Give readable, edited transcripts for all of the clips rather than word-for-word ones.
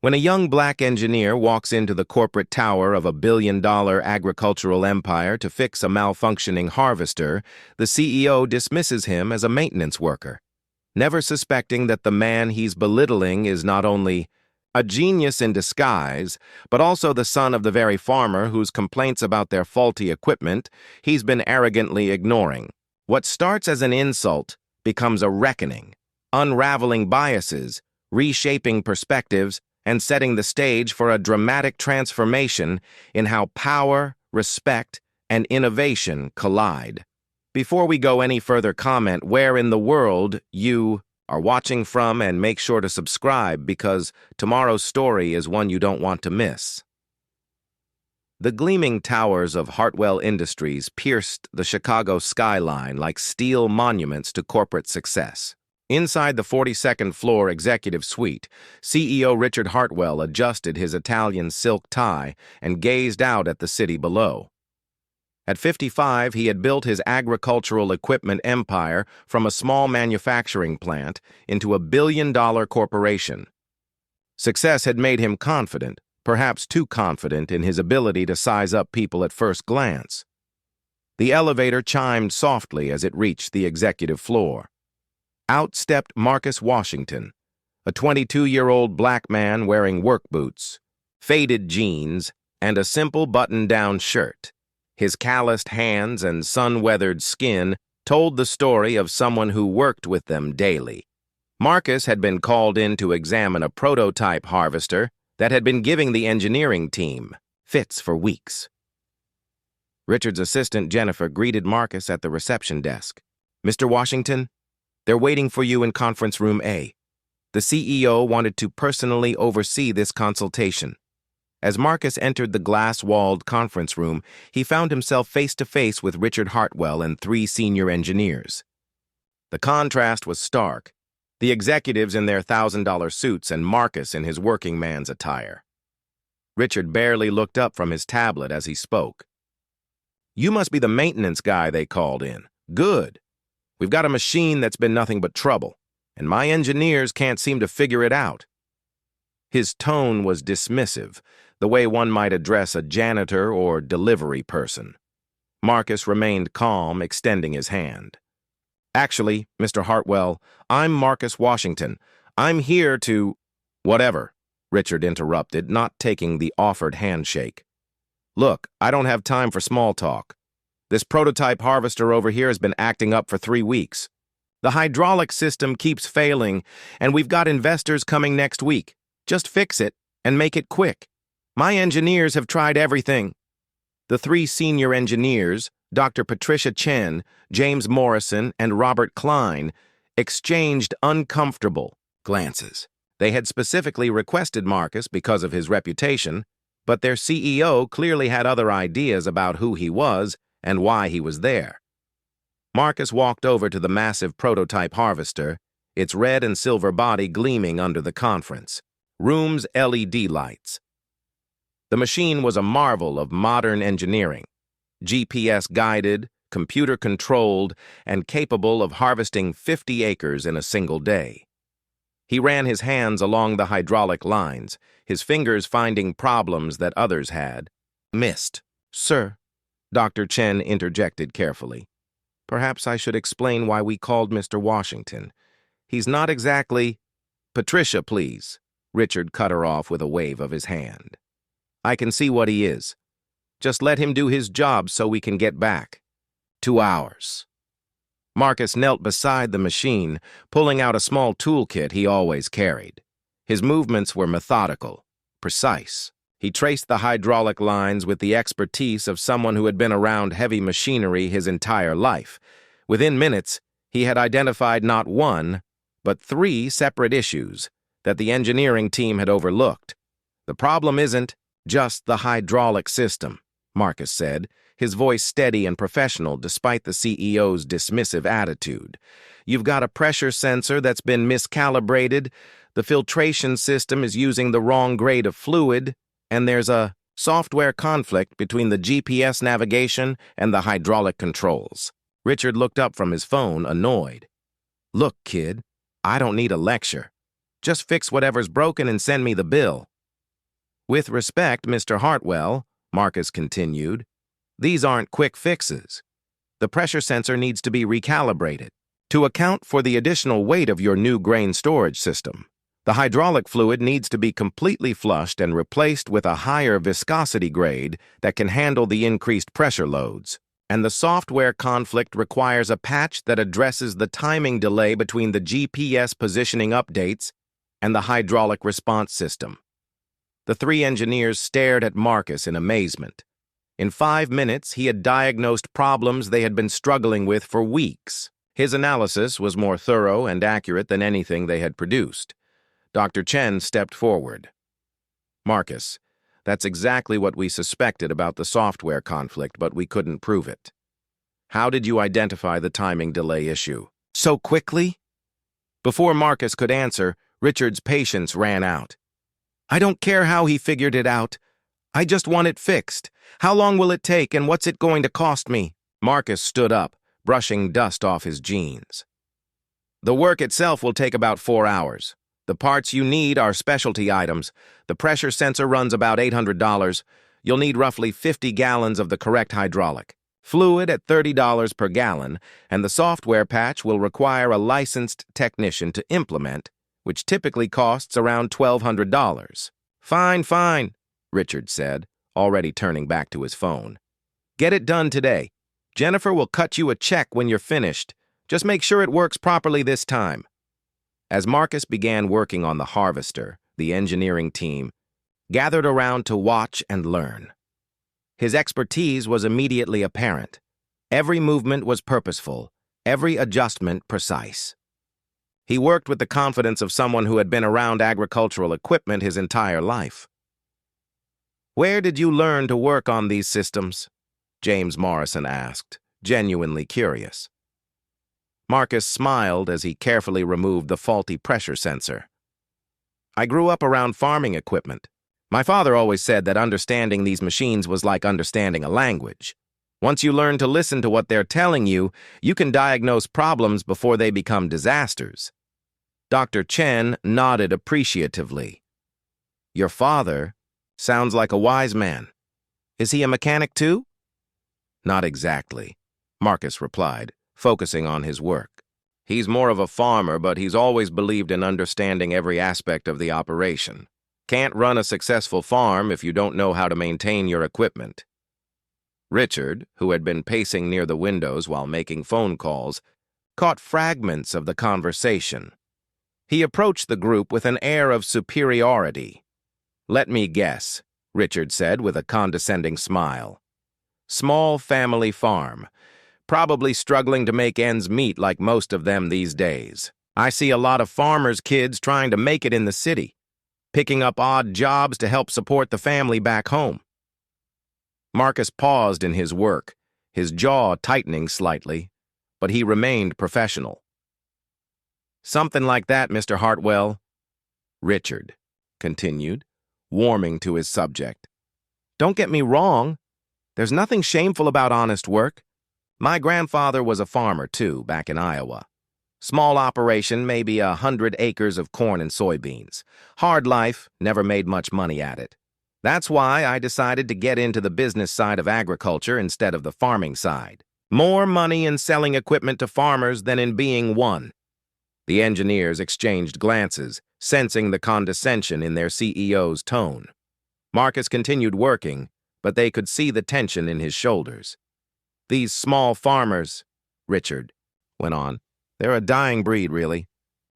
When a young black engineer walks into the corporate tower of a billion-dollar agricultural empire to fix a malfunctioning harvester, the CEO dismisses him as a maintenance worker, never suspecting that the man he's belittling is not only a genius in disguise, but also the son of the very farmer whose complaints about their faulty equipment he's been arrogantly ignoring. What starts as an insult becomes a reckoning, unraveling biases, reshaping perspectives, and setting the stage for a dramatic transformation in how power, respect, and innovation collide. Before we go any further, comment where in the world you are watching from and make sure to subscribe because tomorrow's story is one you don't want to miss. The gleaming towers of Hartwell Industries pierced the Chicago skyline like steel monuments to corporate success. Inside the 42nd floor executive suite, CEO Richard Hartwell adjusted his Italian silk tie and gazed out at the city below. At 55, he had built his agricultural equipment empire from a small manufacturing plant into a billion-dollar corporation. Success had made him confident, perhaps too confident in his ability to size up people at first glance. The elevator chimed softly as it reached the executive floor. Out stepped Marcus Washington, a 22-year-old black man wearing work boots, faded jeans, and a simple button-down shirt. His calloused hands and sun-weathered skin told the story of someone who worked with them daily. Marcus had been called in to examine a prototype harvester that had been giving the engineering team fits for weeks. Richard's assistant, Jennifer, greeted Marcus at the reception desk. "Mr. Washington, they're waiting for you in conference room A. The CEO wanted to personally oversee this consultation." As Marcus entered the glass-walled conference room, he found himself face-to-face with Richard Hartwell and 3 senior engineers. The contrast was stark, the executives in their $1,000 suits and Marcus in his working man's attire. Richard barely looked up from his tablet as he spoke. "You must be the maintenance guy they called in. Good. We've got a machine that's been nothing but trouble, and my engineers can't seem to figure it out." His tone was dismissive, the way one might address a janitor or delivery person. Marcus remained calm, extending his hand. "Actually, Mr. Hartwell, I'm Marcus Washington. I'm here to—" "Whatever," Richard interrupted, not taking the offered handshake. "Look, I don't have time for small talk. This prototype harvester over here has been acting up for 3 weeks. The hydraulic system keeps failing, and we've got investors coming next week. Just fix it and make it quick. My engineers have tried everything." The 3 senior engineers, Dr. Patricia Chen, James Morrison, and Robert Klein, exchanged uncomfortable glances. They had specifically requested Marcus because of his reputation, but their CEO clearly had other ideas about who he was and why he was there. Marcus walked over to the massive prototype harvester, its red and silver body gleaming under the conference room's LED lights. The machine was a marvel of modern engineering, GPS-guided, computer-controlled, and capable of harvesting 50 acres in a single day. He ran his hands along the hydraulic lines, his fingers finding problems that others had missed. "Sir," Dr. Chen interjected carefully, "perhaps I should explain why we called Mr. Washington. He's not exactly—" "Patricia, please," Richard cut her off with a wave of his hand. "I can see what he is. Just let him do his job so we can get back." 2 hours. Marcus knelt beside the machine, pulling out a small toolkit he always carried. His movements were methodical, precise. He traced the hydraulic lines with the expertise of someone who had been around heavy machinery his entire life. Within minutes, he had identified not 1, but 3 separate issues that the engineering team had overlooked. "The problem isn't just the hydraulic system," Marcus said, his voice steady and professional despite the CEO's dismissive attitude. "You've got a pressure sensor that's been miscalibrated, the filtration system is using the wrong grade of fluid, and there's a software conflict between the GPS navigation and the hydraulic controls." Richard looked up from his phone, annoyed. "Look, kid, I don't need a lecture. Just fix whatever's broken and send me the bill." With respect, Mr. Hartwell, Marcus continued, these aren't quick fixes. The pressure sensor needs to be recalibrated to account for the additional weight of your new grain storage system. The hydraulic fluid needs to be completely flushed and replaced with a higher viscosity grade that can handle the increased pressure loads. And the software conflict requires a patch that addresses the timing delay between the GPS positioning updates and the hydraulic response system. The three engineers stared at Marcus in amazement. In 5 minutes, he had diagnosed problems they had been struggling with for weeks. His analysis was more thorough and accurate than anything they had produced. Dr. Chen stepped forward. Marcus, that's exactly what we suspected about the software conflict, but we couldn't prove it. How did you identify the timing delay issue? So quickly? Before Marcus could answer, Richard's patience ran out. I don't care how he figured it out. I just want it fixed. How long will it take and what's it going to cost me? Marcus stood up, brushing dust off his jeans. The work itself will take about 4 hours. The parts you need are specialty items. The pressure sensor runs about $800. You'll need roughly 50 gallons of the correct hydraulic fluid at $30 per gallon, and the software patch will require a licensed technician to implement, which typically costs around $1,200. Fine, Richard said, already turning back to his phone. Get it done today. Jennifer will cut you a check when you're finished. Just make sure it works properly this time. As Marcus began working on the harvester, the engineering team gathered around to watch and learn. His expertise was immediately apparent. Every movement was purposeful, every adjustment precise. He worked with the confidence of someone who had been around agricultural equipment his entire life. Where did you learn to work on these systems? James Morrison asked, genuinely curious. Marcus smiled as he carefully removed the faulty pressure sensor. I grew up around farming equipment. My father always said that understanding these machines was like understanding a language. Once you learn to listen to what they're telling you, you can diagnose problems before they become disasters. Dr. Chen nodded appreciatively. Your father sounds like a wise man. Is he a mechanic too? Not exactly, Marcus replied, focusing on his work. He's more of a farmer, but he's always believed in understanding every aspect of the operation. Can't run a successful farm if you don't know how to maintain your equipment. Richard, who had been pacing near the windows while making phone calls, caught fragments of the conversation. He approached the group with an air of superiority. Let me guess, Richard said with a condescending smile. Small family farm, probably struggling to make ends meet like most of them these days. I see a lot of farmers' kids trying to make it in the city, picking up odd jobs to help support the family back home. Marcus paused in his work, his jaw tightening slightly, but he remained professional. Something like that, Mr. Hartwell. Richard continued, warming to his subject. Don't get me wrong. There's nothing shameful about honest work. My grandfather was a farmer, too, back in Iowa. Small operation, maybe 100 acres of corn and soybeans. Hard life, never made much money at it. That's why I decided to get into the business side of agriculture instead of the farming side. More money in selling equipment to farmers than in being one. The engineers exchanged glances, sensing the condescension in their CEO's tone. Marcus continued working, but they could see the tension in his shoulders. These small farmers, Richard went on, they're a dying breed, really.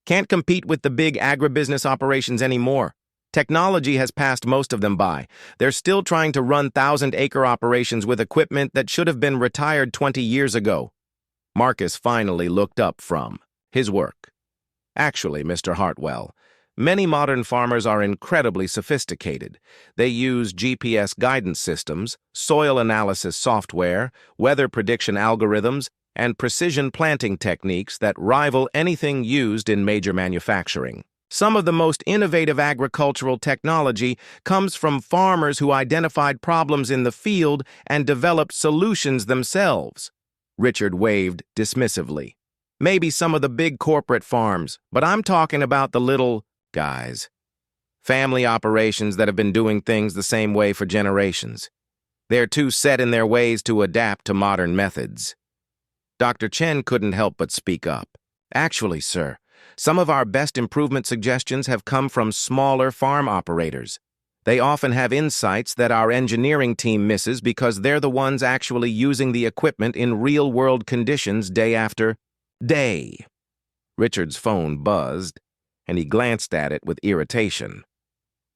Can't compete with the big agribusiness operations anymore. Technology has passed most of them by. They're still trying to run 1,000-acre operations with equipment that should have been retired 20 years ago. Marcus finally looked up from his work. Actually, Mr. Hartwell, many modern farmers are incredibly sophisticated. They use GPS guidance systems, soil analysis software, weather prediction algorithms, and precision planting techniques that rival anything used in major manufacturing. Some of the most innovative agricultural technology comes from farmers who identified problems in the field and developed solutions themselves. Richard waved dismissively. Maybe some of the big corporate farms, but I'm talking about the little guys. Family operations that have been doing things the same way for generations. They're too set in their ways to adapt to modern methods. Dr. Chen couldn't help but speak up. Actually, sir, some of our best improvement suggestions have come from smaller farm operators. They often have insights that our engineering team misses because they're the ones actually using the equipment in real-world conditions day after day. Richard's phone buzzed, and he glanced at it with irritation.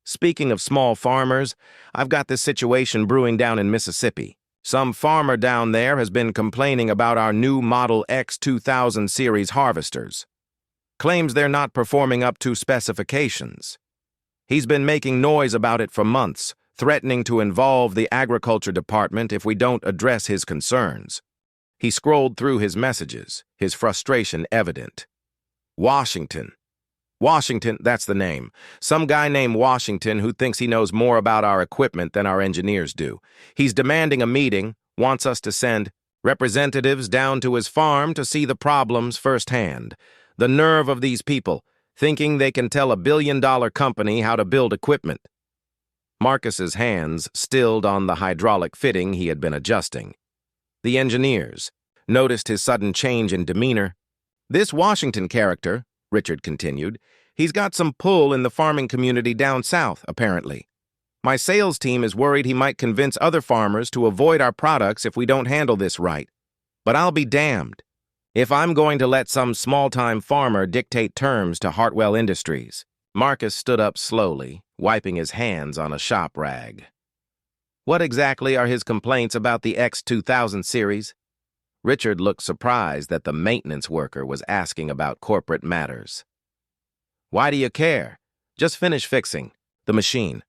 Speaking of small farmers, I've got this situation brewing down in Mississippi. Some farmer down there has been complaining about our new Model X 2000 series harvesters. Claims they're not performing up to specifications. He's been making noise about it for months, threatening to involve the agriculture department if we don't address his concerns. He scrolled through his messages, his frustration evident. Washington, that's the name. Some guy named Washington who thinks he knows more about our equipment than our engineers do. He's demanding a meeting, wants us to send representatives down to his farm to see the problems firsthand. The nerve of these people, thinking they can tell $1 billion company how to build equipment. Marcus's hands stilled on the hydraulic fitting he had been adjusting. The engineers noticed his sudden change in demeanor. This Washington character, Richard continued, he's got some pull in the farming community down south, apparently. My sales team is worried he might convince other farmers to avoid our products if we don't handle this right. But I'll be damned if I'm going to let some small-time farmer dictate terms to Hartwell Industries. Marcus stood up slowly, wiping his hands on a shop rag. What exactly are his complaints about the X2000 series? Richard looked surprised that the maintenance worker was asking about corporate matters. Why do you care? Just finish fixing the machine.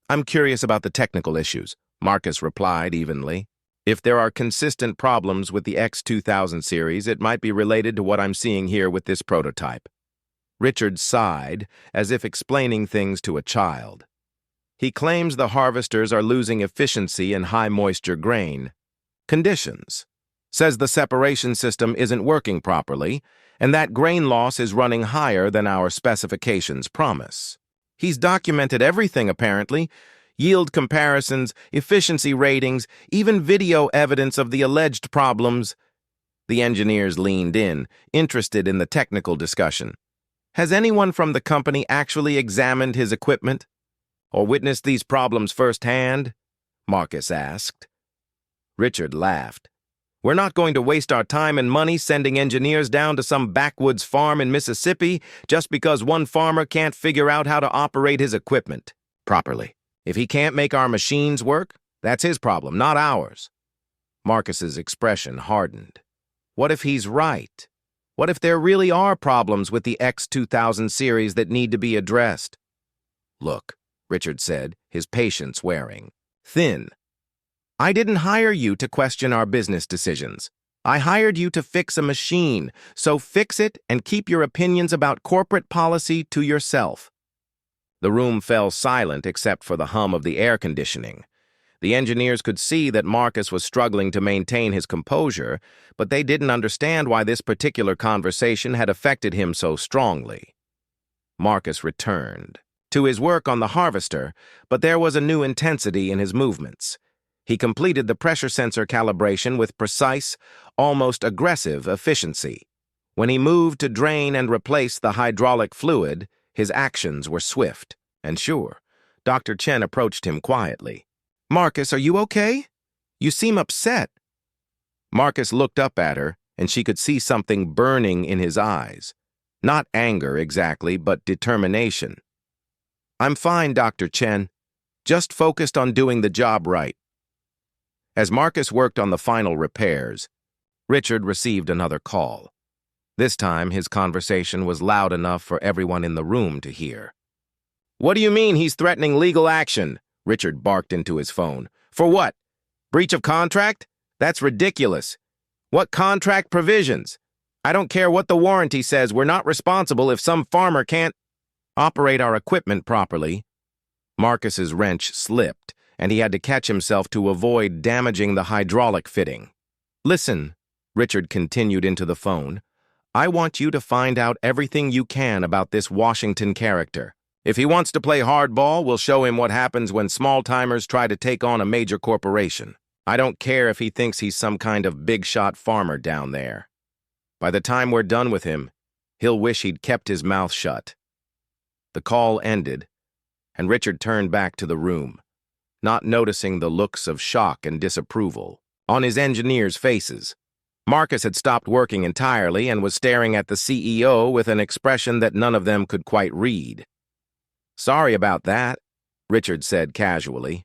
I'm curious about the technical issues, Marcus replied evenly. If there are consistent problems with the X2000 series, it might be related to what I'm seeing here with this prototype. Richard sighed, as if explaining things to a child. He claims the harvesters are losing efficiency in high-moisture grain conditions. Says the separation system isn't working properly, and that grain loss is running higher than our specifications promise. He's documented everything, apparently. Yield comparisons, efficiency ratings, even video evidence of the alleged problems. The engineers leaned in, interested in the technical discussion. Has anyone from the company actually examined his equipment? Or witnessed these problems firsthand? Marcus asked. Richard laughed. We're not going to waste our time and money sending engineers down to some backwoods farm in Mississippi just because one farmer can't figure out how to operate his equipment properly. If he can't make our machines work, that's his problem, not ours. Marcus's expression hardened. What if he's right? What if there really are problems with the X2000 series that need to be addressed? Look, Richard said, his patience wearing thin. I didn't hire you to question our business decisions. I hired you to fix a machine, so fix it and keep your opinions about corporate policy to yourself. The room fell silent except for the hum of the air conditioning. The engineers could see that Marcus was struggling to maintain his composure, but they didn't understand why this particular conversation had affected him so strongly. Marcus returned to his work on the harvester, but there was a new intensity in his movements. He completed the pressure sensor calibration with precise, almost aggressive efficiency. When he moved to drain and replace the hydraulic fluid, his actions were swift and sure. Dr. Chen approached him quietly. Marcus, are you okay? You seem upset. Marcus looked up at her, and she could see something burning in his eyes. Not anger exactly, but determination. I'm fine, Dr. Chen. Just focused on doing the job right. As Marcus worked on the final repairs, Richard received another call. This time, his conversation was loud enough for everyone in the room to hear. What do you mean he's threatening legal action? Richard barked into his phone. For what? Breach of contract? That's ridiculous. What contract provisions? I don't care what the warranty says, we're not responsible if some farmer can't operate our equipment properly. Marcus's wrench slipped, and he had to catch himself to avoid damaging the hydraulic fitting. Listen, Richard continued into the phone. I want you to find out everything you can about this Washington character. If he wants to play hardball, we'll show him what happens when small-timers try to take on a major corporation. I don't care if he thinks he's some kind of big-shot farmer down there. By the time we're done with him, he'll wish he'd kept his mouth shut." The call ended, and Richard turned back to the room, not noticing the looks of shock and disapproval on his engineers' faces. Marcus had stopped working entirely and was staring at the CEO with an expression that none of them could quite read. "Sorry about that," Richard said casually.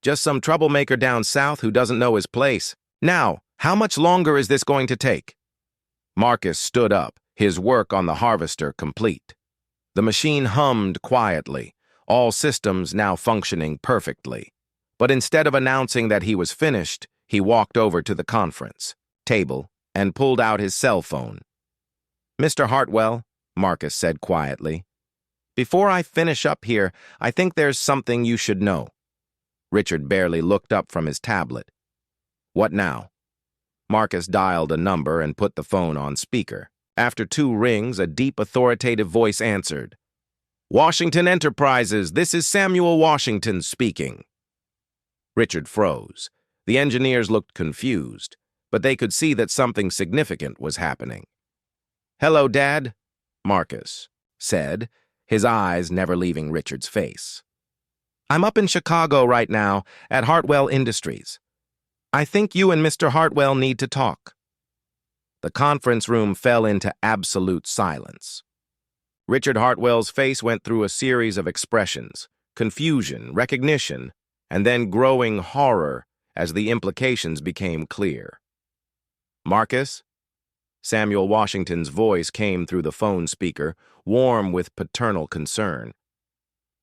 "Just some troublemaker down south who doesn't know his place. Now, how much longer is this going to take?" Marcus stood up, his work on the harvester complete. The machine hummed quietly, all systems now functioning perfectly. But instead of announcing that he was finished, he walked over to the conference table and pulled out his cell phone. "Mr. Hartwell," Marcus said quietly, "before I finish up here, I think there's something you should know." Richard barely looked up from his tablet. "What now?" Marcus dialed a number and put the phone on speaker. After 2 rings, a deep, authoritative voice answered. "Washington Enterprises, this is Samuel Washington speaking." Richard froze. The engineers looked confused, but they could see that something significant was happening. "Hello, Dad," Marcus said, his eyes never leaving Richard's face. "I'm up in Chicago right now at Hartwell Industries. I think you and Mr. Hartwell need to talk." The conference room fell into absolute silence. Richard Hartwell's face went through a series of expressions: confusion, recognition, and then growing horror as the implications became clear. "Marcus?" Samuel Washington's voice came through the phone speaker, warm with paternal concern.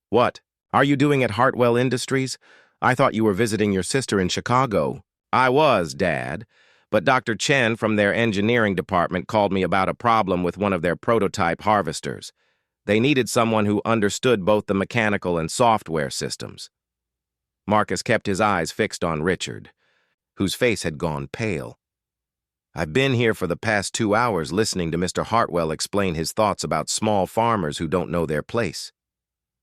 "What are you doing at Hartwell Industries? I thought you were visiting your sister in Chicago." "I was, Dad, but Dr. Chen from their engineering department called me about a problem with one of their prototype harvesters. They needed someone who understood both the mechanical and software systems." Marcus kept his eyes fixed on Richard, whose face had gone pale. "I've been here for the past 2 hours listening to Mr. Hartwell explain his thoughts about small farmers who don't know their place."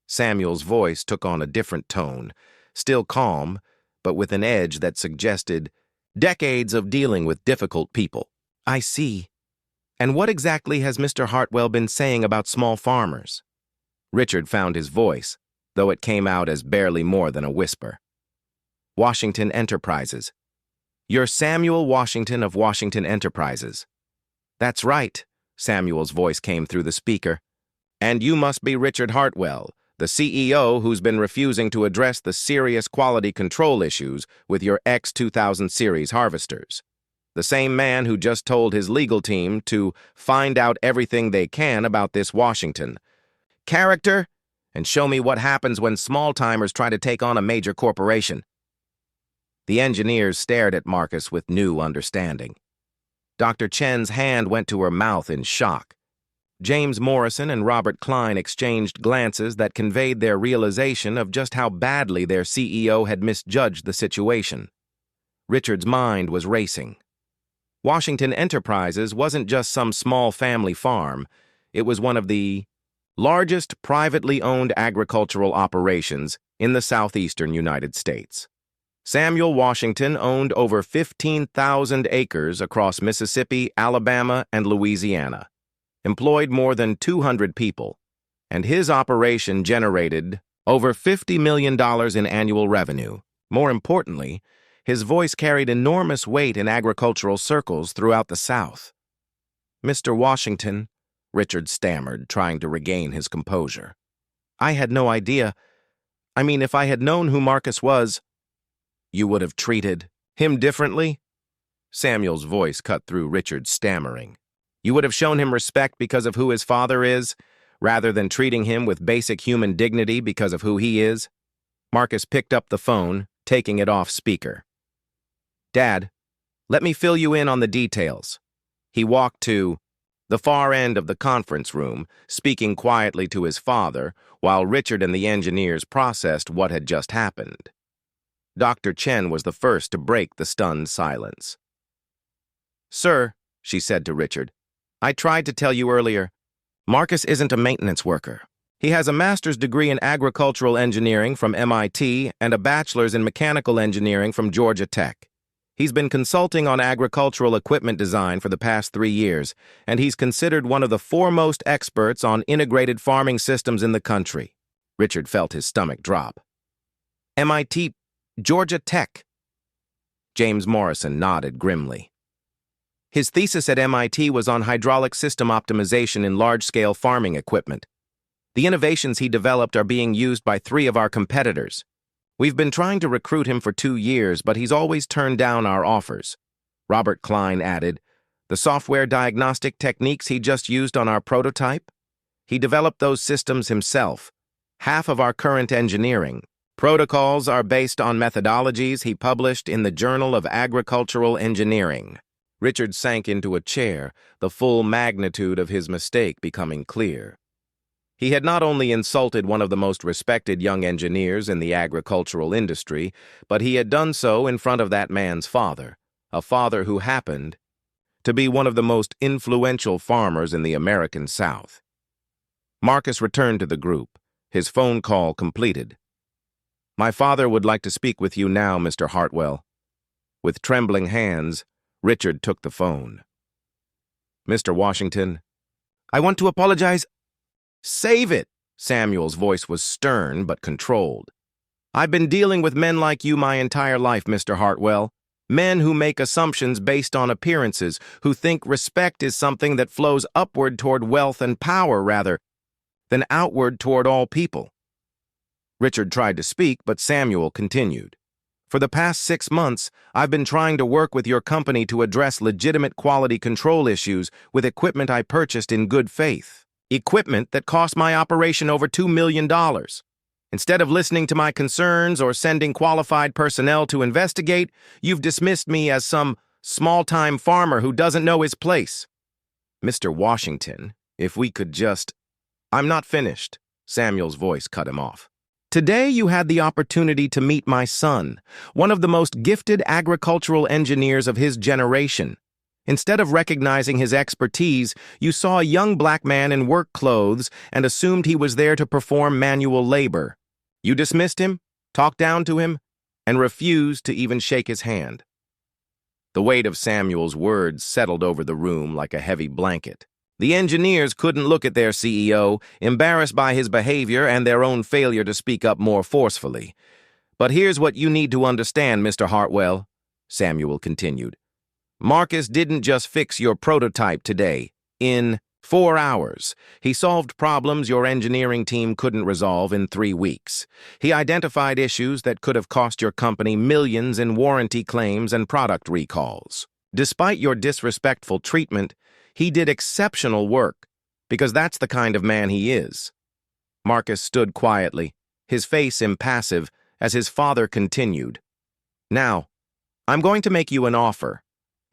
Samuel's voice took on a different tone, still calm, but with an edge that suggested decades of dealing with difficult people. "I see. And what exactly has Mr. Hartwell been saying about small farmers?" Richard found his voice, though it came out as barely more than a whisper. "Washington Enterprises. You're Samuel Washington of Washington Enterprises." "That's right," Samuel's voice came through the speaker. "And you must be Richard Hartwell, the CEO who's been refusing to address the serious quality control issues with your X2000 series harvesters. The same man who just told his legal team to find out everything they can about this Washington character and show me what happens when small-timers try to take on a major corporation." The engineers stared at Marcus with new understanding. Dr. Chen's hand went to her mouth in shock. James Morrison and Robert Klein exchanged glances that conveyed their realization of just how badly their CEO had misjudged the situation. Richard's mind was racing. Washington Enterprises wasn't just some small family farm. It was one of the largest privately owned agricultural operations in the southeastern United States. Samuel Washington owned over 15,000 acres across Mississippi, Alabama, and Louisiana, employed more than 200 people, and his operation generated over $50 million in annual revenue. More importantly, his voice carried enormous weight in agricultural circles throughout the South. "Mr. Washington," Richard stammered, trying to regain his composure. "I had no idea. I mean, if I had known who Marcus was—" "You would have treated him differently?" Samuel's voice cut through Richard's stammering. "You would have shown him respect because of who his father is, rather than treating him with basic human dignity because of who he is?" Marcus picked up the phone, taking it off speaker. "Dad, let me fill you in on the details." He walked to the far end of the conference room, speaking quietly to his father, while Richard and the engineers processed what had just happened. Dr. Chen was the first to break the stunned silence. "Sir," she said to Richard, "I tried to tell you earlier, Marcus isn't a maintenance worker. He has a master's degree in agricultural engineering from MIT and a bachelor's in mechanical engineering from Georgia Tech. He's been consulting on agricultural equipment design for the past 3 years, and he's considered one of the foremost experts on integrated farming systems in the country. Richard felt his stomach drop. MIT, Georgia Tech. James Morrison nodded grimly. His thesis at MIT was on hydraulic system optimization in large-scale farming equipment. The innovations he developed are being used by 3 of our competitors. We've been trying to recruit him for 2 years, but he's always turned down our offers. Robert Klein added, the software diagnostic techniques he just used on our prototype? He developed those systems himself. Half of our current engineering protocols are based on methodologies he published in the Journal of Agricultural Engineering. Richard sank into a chair, the full magnitude of his mistake becoming clear. He had not only insulted one of the most respected young engineers in the agricultural industry, but he had done so in front of that man's father, a father who happened to be one of the most influential farmers in the American South. Marcus returned to the group, his phone call completed. My father would like to speak with you now, Mr. Hartwell. With trembling hands, Richard took the phone. Mr. Washington, I want to apologize. Save it! Samuel's voice was stern but controlled. I've been dealing with men like you my entire life, Mr. Hartwell. Men who make assumptions based on appearances, who think respect is something that flows upward toward wealth and power rather than outward toward all people. Richard tried to speak, but Samuel continued. For the past 6 months, I've been trying to work with your company to address legitimate quality control issues with equipment I purchased in good faith. Equipment that cost my operation over $2 million. Instead of listening to my concerns or sending qualified personnel to investigate, you've dismissed me as some small-time farmer who doesn't know his place. Mr. Washington, if we could just... I'm not finished. Samuel's voice cut him off. Today you had the opportunity to meet my son, one of the most gifted agricultural engineers of his generation. Instead of recognizing his expertise, you saw a young black man in work clothes and assumed he was there to perform manual labor. You dismissed him, talked down to him, and refused to even shake his hand. The weight of Samuel's words settled over the room like a heavy blanket. The engineers couldn't look at their CEO, embarrassed by his behavior and their own failure to speak up more forcefully. But here's what you need to understand, Mr. Hartwell, Samuel continued. Marcus didn't just fix your prototype today. In 4 hours, he solved problems your engineering team couldn't resolve in 3 weeks. He identified issues that could have cost your company millions in warranty claims and product recalls. Despite your disrespectful treatment, he did exceptional work, because that's the kind of man he is. Marcus stood quietly, his face impassive, as his father continued. Now, I'm going to make you an offer.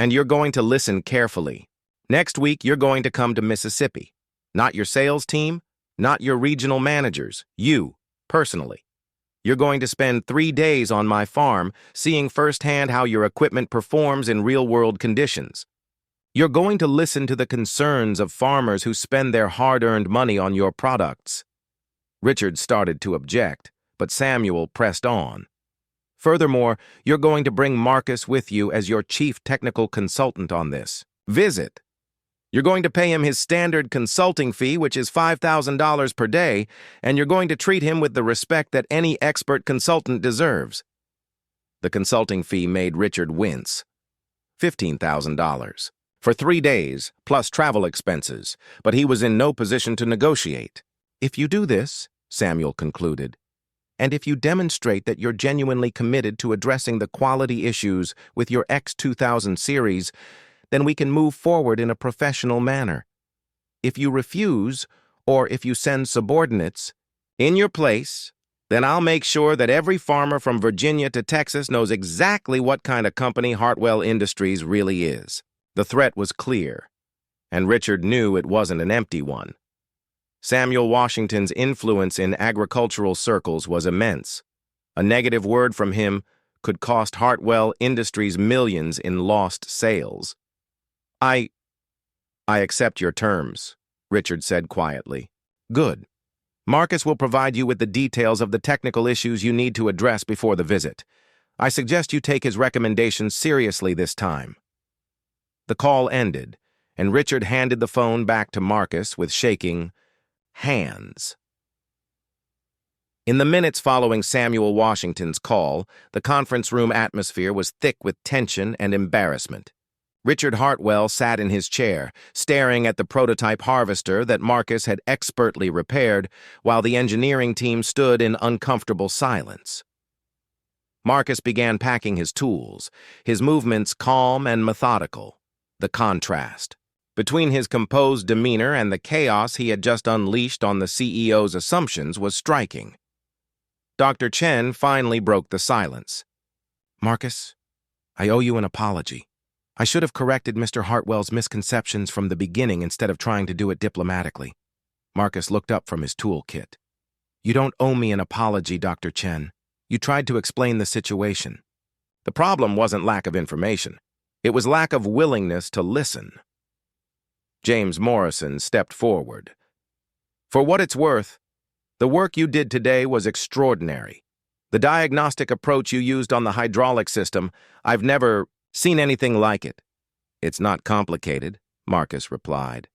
And you're going to listen carefully. Next week, you're going to come to Mississippi. Not your sales team, not your regional managers, you, personally. You're going to spend 3 days on my farm, seeing firsthand how your equipment performs in real-world conditions. You're going to listen to the concerns of farmers who spend their hard-earned money on your products. Richard started to object, but Samuel pressed on. Furthermore, you're going to bring Marcus with you as your chief technical consultant on this visit. You're going to pay him his standard consulting fee, which is $5,000 per day, and you're going to treat him with the respect that any expert consultant deserves. The consulting fee made Richard wince. $15,000. For 3 days, plus travel expenses, but he was in no position to negotiate. If you do this, Samuel concluded, and if you demonstrate that you're genuinely committed to addressing the quality issues with your X2000 series, then we can move forward in a professional manner. If you refuse, or if you send subordinates in your place, then I'll make sure that every farmer from Virginia to Texas knows exactly what kind of company Hartwell Industries really is. The threat was clear, and Richard knew it wasn't an empty one. Samuel Washington's influence in agricultural circles was immense. A negative word from him could cost Hartwell Industries millions in lost sales. I accept your terms, Richard said quietly. Good. Marcus will provide you with the details of the technical issues you need to address before the visit. I suggest you take his recommendations seriously this time." The call ended, and Richard handed the phone back to Marcus with shaking hands. In the minutes following Samuel Washington's call, the conference room atmosphere was thick with tension and embarrassment. Richard Hartwell sat in his chair, staring at the prototype harvester that Marcus had expertly repaired, while the engineering team stood in uncomfortable silence. Marcus began packing his tools, his movements calm and methodical. The contrast between his composed demeanor and the chaos he had just unleashed on the CEO's assumptions was striking. Dr. Chen finally broke the silence. "Marcus, I owe you an apology. I should have corrected Mr. Hartwell's misconceptions from the beginning instead of trying to do it diplomatically." Marcus looked up from his toolkit. "You don't owe me an apology, Dr. Chen. You tried to explain the situation. The problem wasn't lack of information. It was lack of willingness to listen." James Morrison stepped forward. "For what it's worth, the work you did today was extraordinary. The diagnostic approach you used on the hydraulic system, I've never seen anything like it." "It's not complicated," Marcus replied.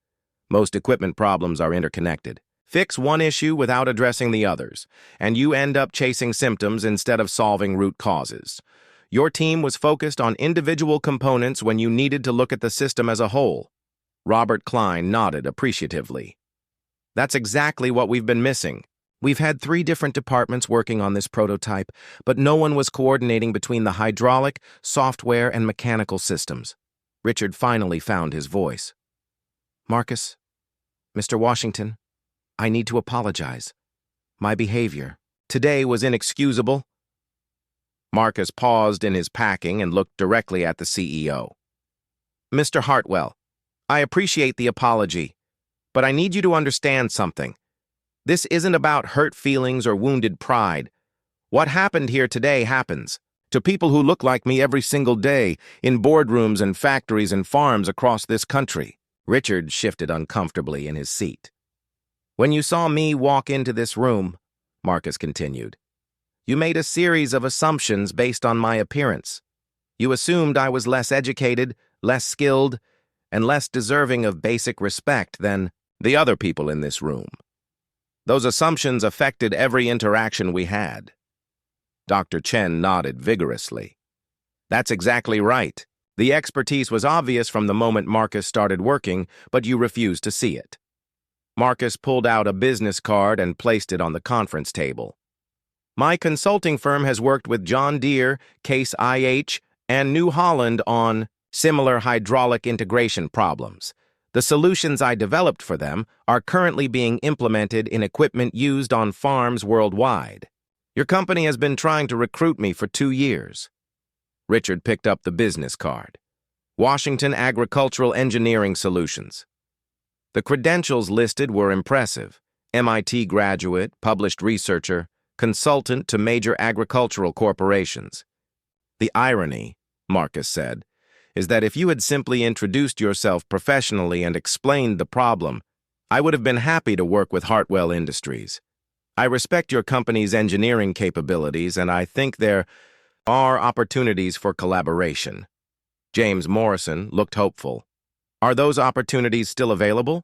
"Most equipment problems are interconnected. Fix one issue without addressing the others, and you end up chasing symptoms instead of solving root causes. Your team was focused on individual components when you needed to look at the system as a whole." Robert Klein nodded appreciatively. "That's exactly what we've been missing. We've had 3 different departments working on this prototype, but no one was coordinating between the hydraulic, software, and mechanical systems." Richard finally found his voice. "Marcus, Mr. Washington, I need to apologize. My behavior today was inexcusable." Marcus paused in his packing and looked directly at the CEO. "Mr. Hartwell, I appreciate the apology, but I need you to understand something. This isn't about hurt feelings or wounded pride. What happened here today happens to people who look like me every single day in boardrooms and factories and farms across this country." Richard shifted uncomfortably in his seat. "When you saw me walk into this room," Marcus continued, "you made a series of assumptions based on my appearance. You assumed I was less educated, less skilled, and less deserving of basic respect than the other people in this room. Those assumptions affected every interaction we had." Dr. Chen nodded vigorously. "That's exactly right. The expertise was obvious from the moment Marcus started working, but you refused to see it." Marcus pulled out a business card and placed it on the conference table. "My consulting firm has worked with John Deere, Case IH, and New Holland on similar hydraulic integration problems. The solutions I developed for them are currently being implemented in equipment used on farms worldwide. Your company has been trying to recruit me for 2 years." Richard picked up the business card. "Washington Agricultural Engineering Solutions." The credentials listed were impressive: MIT graduate, published researcher, consultant to major agricultural corporations. "The irony," Marcus said, "is that if you had simply introduced yourself professionally and explained the problem, I would have been happy to work with Hartwell Industries. I respect your company's engineering capabilities, and I think there are opportunities for collaboration." James Morrison looked hopeful. "Are those opportunities still available?"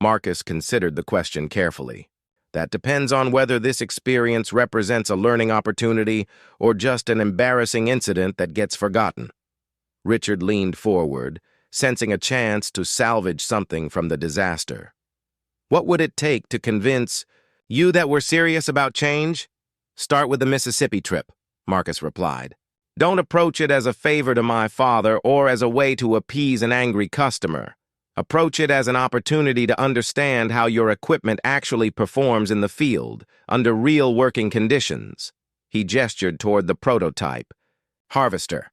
Marcus considered the question carefully. "That depends on whether this experience represents a learning opportunity or just an embarrassing incident that gets forgotten." Richard leaned forward, sensing a chance to salvage something from the disaster. "What would it take to convince you that we're serious about change?" "Start with the Mississippi trip," Marcus replied. "Don't approach it as a favor to my father or as a way to appease an angry customer. Approach it as an opportunity to understand how your equipment actually performs in the field, under real working conditions." He gestured toward the prototype harvester.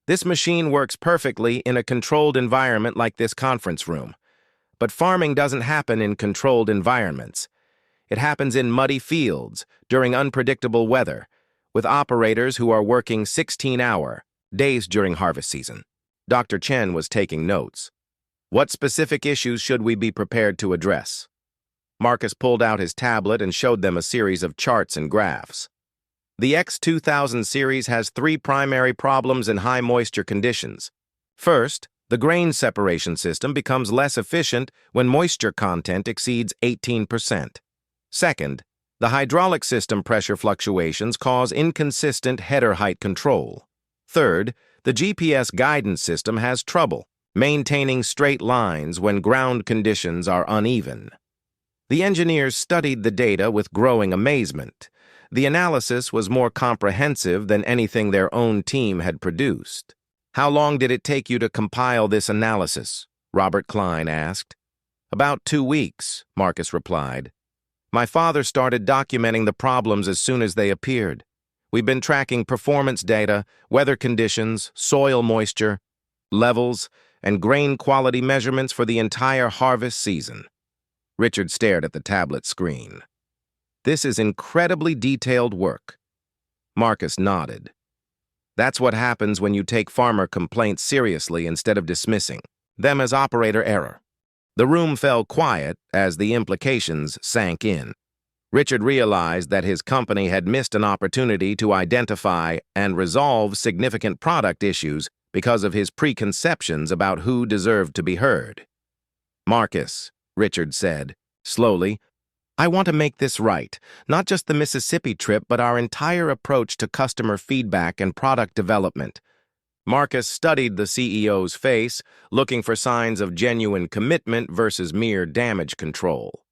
"This machine works perfectly in a controlled environment like this conference room. But farming doesn't happen in controlled environments. It happens in muddy fields, during unpredictable weather, with operators who are working 16-hour days during harvest season." Dr. Chen was taking notes. "What specific issues should we be prepared to address?" Marcus pulled out his tablet and showed them a series of charts and graphs. The X2000 series has three primary problems in high moisture conditions. First, the grain separation system becomes less efficient when moisture content exceeds 18%. Second, the hydraulic system pressure fluctuations cause inconsistent header height control. Third, the GPS guidance system has trouble maintaining straight lines when ground conditions are uneven. The engineers studied the data with growing amazement. The analysis was more comprehensive than anything their own team had produced. "How long did it take you to compile this analysis?" Robert Klein asked. "About 2 weeks," Marcus replied. "My father started documenting the problems as soon as they appeared. We've been tracking performance data, weather conditions, soil moisture, levels, and grain quality measurements for the entire harvest season." Richard stared at the tablet screen. "This is incredibly detailed work." Marcus nodded. "That's what happens when you take farmer complaints seriously instead of dismissing them as operator error." The room fell quiet as the implications sank in. Richard realized that his company had missed an opportunity to identify and resolve significant product issues because of his preconceptions about who deserved to be heard. "Marcus," Richard said, slowly, "I want to make this right, not just the Mississippi trip, but our entire approach to customer feedback and product development." Marcus studied the CEO's face, looking for signs of genuine commitment versus mere damage control.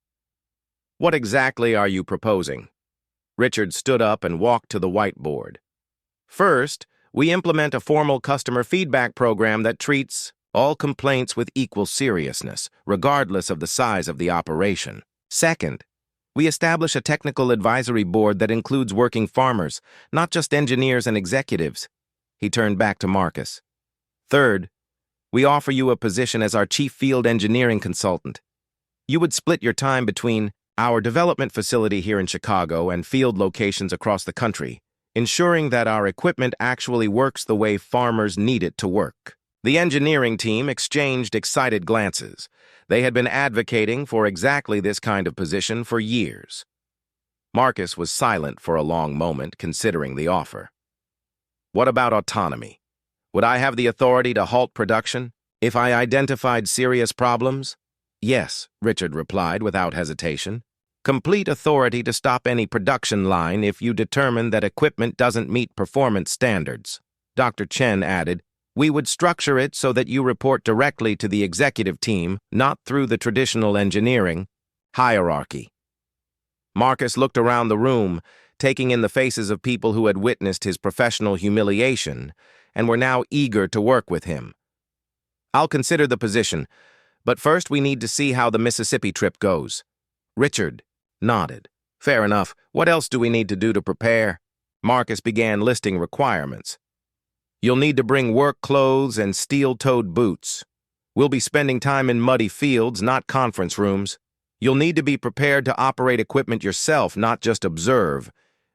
"What exactly are you proposing?" Richard stood up and walked to the whiteboard. "First, we implement a formal customer feedback program that treats all complaints with equal seriousness, regardless of the size of the operation. Second, we establish a technical advisory board that includes working farmers, not just engineers and executives." He turned back to Marcus. "Third, we offer you a position as our chief field engineering consultant. You would split your time between our development facility here in Chicago and field locations across the country, ensuring that our equipment actually works the way farmers need it to work." The engineering team exchanged excited glances. They had been advocating for exactly this kind of position for years. Marcus was silent for a long moment, considering the offer. "What about autonomy? Would I have the authority to halt production if I identified serious problems?" "Yes," Richard replied without hesitation. "Complete authority to stop any production line if you determine that equipment doesn't meet performance standards." Dr. Chen added, "We would structure it so that you report directly to the executive team, not through the traditional engineering hierarchy." Marcus looked around the room, taking in the faces of people who had witnessed his professional humiliation and were now eager to work with him. "I'll consider the position, but first we need to see how the Mississippi trip goes." Richard nodded. "Fair enough. What else do we need to do to prepare?" Marcus began listing requirements. "You'll need to bring work clothes and steel-toed boots. We'll be spending time in muddy fields, not conference rooms. You'll need to be prepared to operate equipment yourself, not just observe.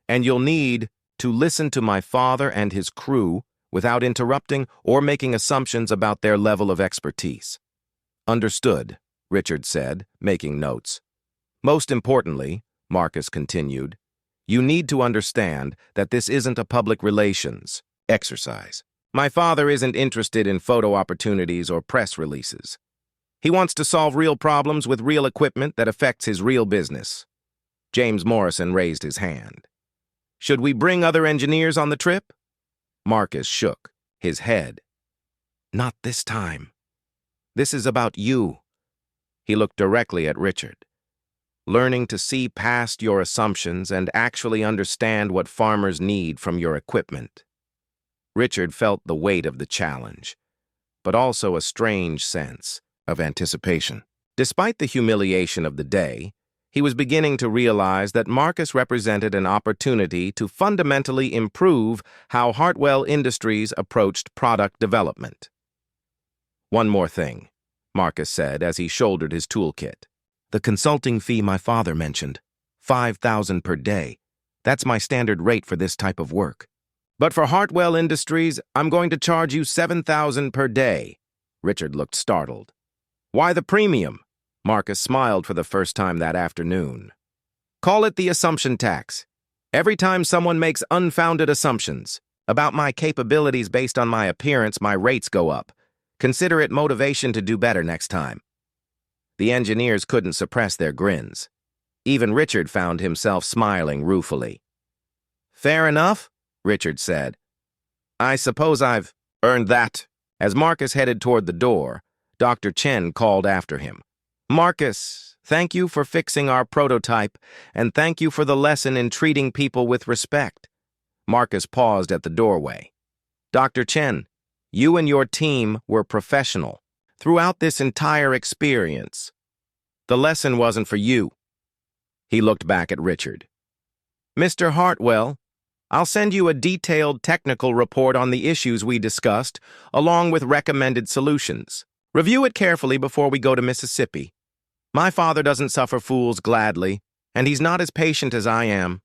And you'll need to listen to my father and his crew without interrupting or making assumptions about their level of expertise." "Understood," Richard said, making notes. "Most importantly," Marcus continued, "you need to understand that this isn't a public relations exercise. My father isn't interested in photo opportunities or press releases. He wants to solve real problems with real equipment that affects his real business." James Morrison raised his hand. "Should we bring other engineers on the trip?" Marcus shook his head. "Not this time. This is about you." He looked directly at Richard. "Learning to see past your assumptions and actually understand what farmers need from your equipment." Richard felt the weight of the challenge, but also a strange sense of anticipation. Despite the humiliation of the day, he was beginning to realize that Marcus represented an opportunity to fundamentally improve how Hartwell Industries approached product development. "One more thing," Marcus said as he shouldered his toolkit. "The consulting fee my father mentioned, $5,000 per day. That's my standard rate for this type of work." "But for Hartwell Industries, I'm going to charge you $7,000 per day." Richard looked startled. "Why the premium?" Marcus smiled for the first time that afternoon. Call it the assumption tax. Every time someone makes unfounded assumptions about my capabilities based on my appearance, my rates go up. Consider it motivation to do better next time. The engineers couldn't suppress their grins. Even Richard found himself smiling ruefully. Fair enough, Richard said. I suppose I've earned that. As Marcus headed toward the door, Dr. Chen called after him. Marcus, thank you for fixing our prototype, and thank you for the lesson in treating people with respect. Marcus paused at the doorway. Dr. Chen, you and your team were professional throughout this entire experience. The lesson wasn't for you. He looked back at Richard. Mr. Hartwell, I'll send you a detailed technical report on the issues we discussed, along with recommended solutions. Review it carefully before we go to Mississippi. My father doesn't suffer fools gladly, and he's not as patient as I am.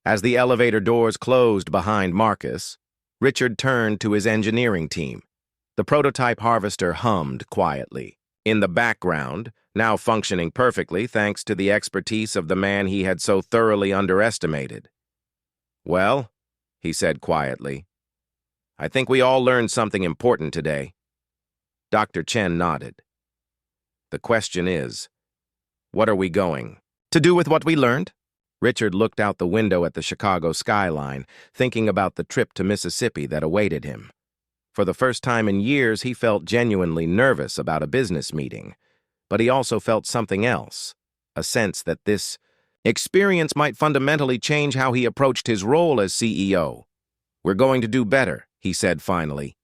As the elevator doors closed behind Marcus, Richard turned to his engineering team. The prototype harvester hummed quietly. In the background, now functioning perfectly thanks to the expertise of the man he had so thoroughly underestimated. Well, he said quietly, I think we all learned something important today. Dr. Chen nodded. The question is, what are we going to do with what we learned? Richard looked out the window at the Chicago skyline, thinking about the trip to Mississippi that awaited him. For the first time in years, he felt genuinely nervous about a business meeting, but he also felt something else, a sense that this experience might fundamentally change how he approached his role as CEO. We're going to do better, he said finally.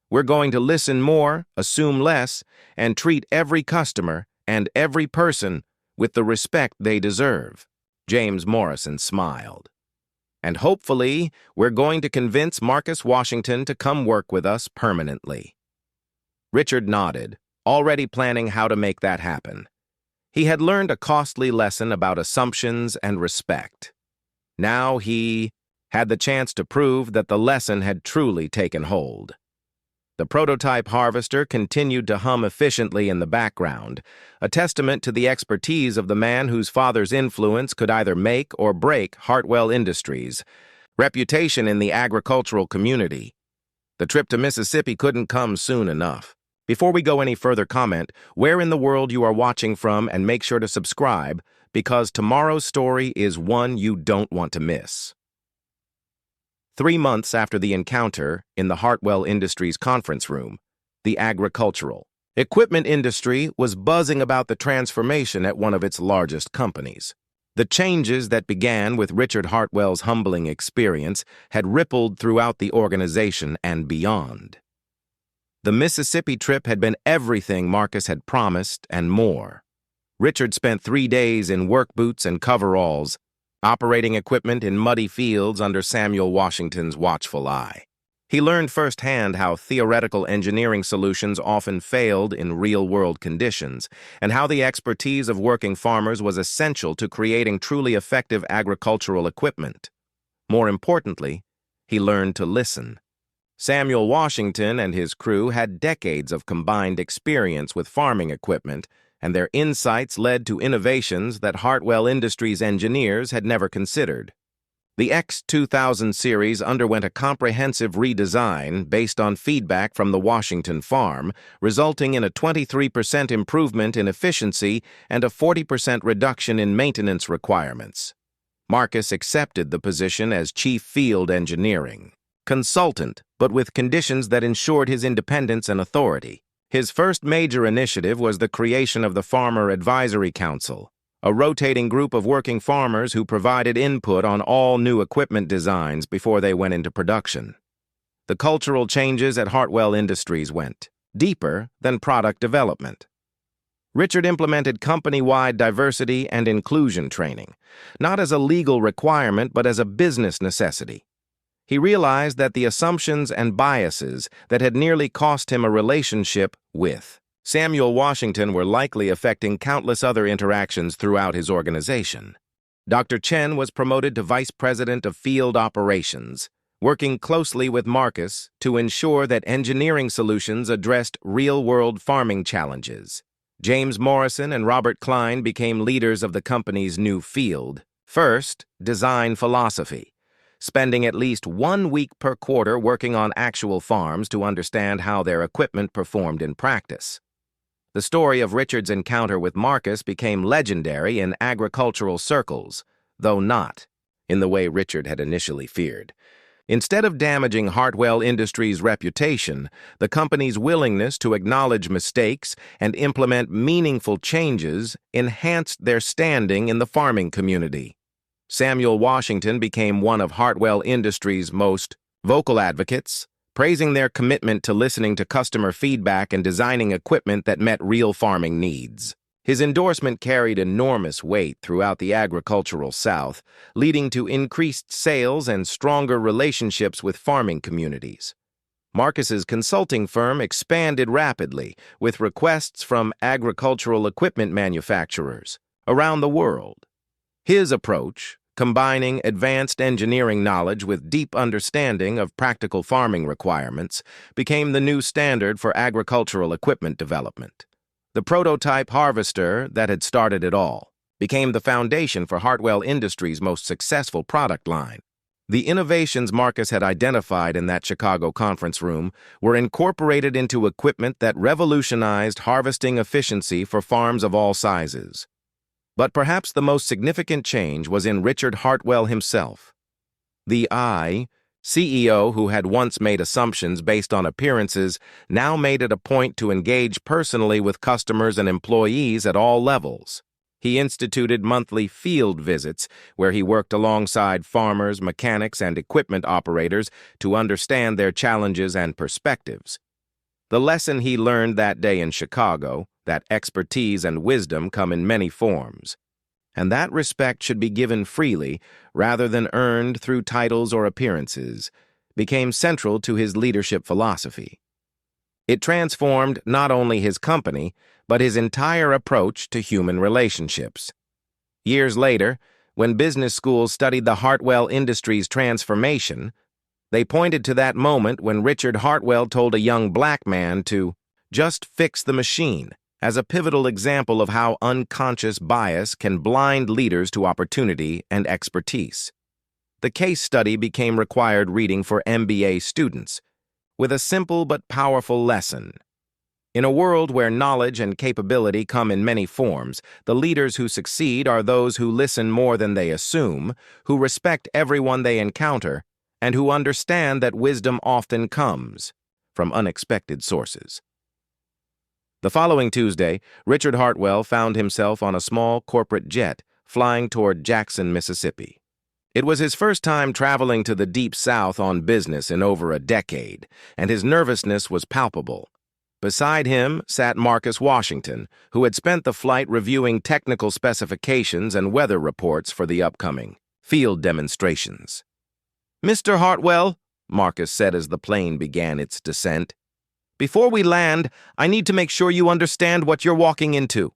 We're going to listen more, assume less, and treat every customer and every person with the respect they deserve. James Morrison smiled. And hopefully, we're going to convince Marcus Washington to come work with us permanently. Richard nodded, already planning how to make that happen. He had learned a costly lesson about assumptions and respect. Now he had the chance to prove that the lesson had truly taken hold. The prototype harvester continued to hum efficiently in the background, a testament to the expertise of the man whose father's influence could either make or break Hartwell Industries' reputation in the agricultural community. The trip to Mississippi couldn't come soon enough. Before we go any further, comment where in the world you are watching from and make sure to subscribe, because tomorrow's story is one you don't want to miss. 3 months after the encounter in the Hartwell Industries conference room, the agricultural equipment industry was buzzing about the transformation at one of its largest companies. The changes that began with Richard Hartwell's humbling experience had rippled throughout the organization and beyond. The Mississippi trip had been everything Marcus had promised and more. Richard spent 3 days in work boots and coveralls, operating equipment in muddy fields under Samuel Washington's watchful eye. He learned firsthand how theoretical engineering solutions often failed in real-world conditions, and how the expertise of working farmers was essential to creating truly effective agricultural equipment. More importantly, he learned to listen. Samuel Washington and his crew had decades of combined experience with farming equipment, and their insights led to innovations that Hartwell Industries engineers had never considered. The X2000 series underwent a comprehensive redesign based on feedback from the Washington farm, resulting in a 23% improvement in efficiency and a 40% reduction in maintenance requirements. Marcus accepted the position as Chief Field Engineering consultant, but with conditions that ensured his independence and authority. His first major initiative was the creation of the Farmer Advisory Council, a rotating group of working farmers who provided input on all new equipment designs before they went into production. The cultural changes at Hartwell Industries went deeper than product development. Richard implemented company-wide diversity and inclusion training, not as a legal requirement but as a business necessity. He realized that the assumptions and biases that had nearly cost him a relationship with Samuel Washington were likely affecting countless other interactions throughout his organization. Dr. Chen was promoted to Vice President of Field Operations, working closely with Marcus to ensure that engineering solutions addressed real-world farming challenges. James Morrison and Robert Klein became leaders of the company's new field. First, design philosophy, spending at least 1 week per quarter working on actual farms to understand how their equipment performed in practice. The story of Richard's encounter with Marcus became legendary in agricultural circles, though not in the way Richard had initially feared. Instead of damaging Hartwell Industries' reputation, the company's willingness to acknowledge mistakes and implement meaningful changes enhanced their standing in the farming community. Samuel Washington became one of Hartwell Industries' most vocal advocates, praising their commitment to listening to customer feedback and designing equipment that met real farming needs. His endorsement carried enormous weight throughout the agricultural South, leading to increased sales and stronger relationships with farming communities. Marcus's consulting firm expanded rapidly, with requests from agricultural equipment manufacturers around the world. His approach, combining advanced engineering knowledge with deep understanding of practical farming requirements, became the new standard for agricultural equipment development. The prototype harvester that had started it all became the foundation for Hartwell Industries' most successful product line. The innovations Marcus had identified in that Chicago conference room were incorporated into equipment that revolutionized harvesting efficiency for farms of all sizes. But perhaps the most significant change was in Richard Hartwell himself. The CEO who had once made assumptions based on appearances now made it a point to engage personally with customers and employees at all levels. He instituted monthly field visits where he worked alongside farmers, mechanics, and equipment operators to understand their challenges and perspectives. The lesson he learned that day in Chicago, that expertise and wisdom come in many forms, and that respect should be given freely rather than earned through titles or appearances, became central to his leadership philosophy. It transformed not only his company, but his entire approach to human relationships. Years later, when business schools studied the Hartwell Industries transformation, they pointed to that moment when Richard Hartwell told a young black man to just fix the machine, as a pivotal example of how unconscious bias can blind leaders to opportunity and expertise. The case study became required reading for MBA students, with a simple but powerful lesson. In a world where knowledge and capability come in many forms, the leaders who succeed are those who listen more than they assume, who respect everyone they encounter, and who understand that wisdom often comes from unexpected sources. The following Tuesday, Richard Hartwell found himself on a small corporate jet flying toward Jackson, Mississippi. It was his first time traveling to the Deep South on business in over a decade, and his nervousness was palpable. Beside him sat Marcus Washington, who had spent the flight reviewing technical specifications and weather reports for the upcoming field demonstrations. "Mr. Hartwell," Marcus said as the plane began its descent, "before we land, I need to make sure you understand what you're walking into."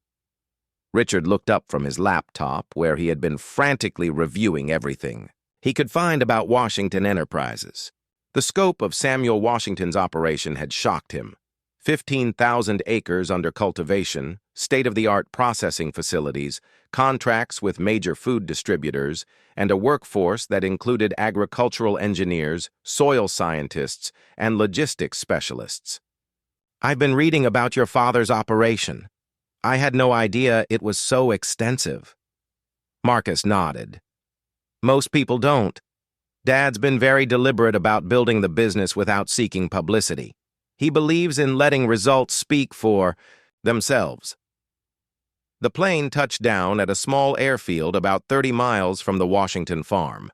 Richard looked up from his laptop, where he had been frantically reviewing everything he could find about Washington Enterprises. The scope of Samuel Washington's operation had shocked him. 15,000 acres under cultivation, state-of-the-art processing facilities, contracts with major food distributors, and a workforce that included agricultural engineers, soil scientists, and logistics specialists. "I've been reading about your father's operation. I had no idea it was so extensive." Marcus nodded. "Most people don't. Dad's been very deliberate about building the business without seeking publicity. He believes in letting results speak for themselves." The plane touched down at a small airfield about 30 miles from the Washington farm.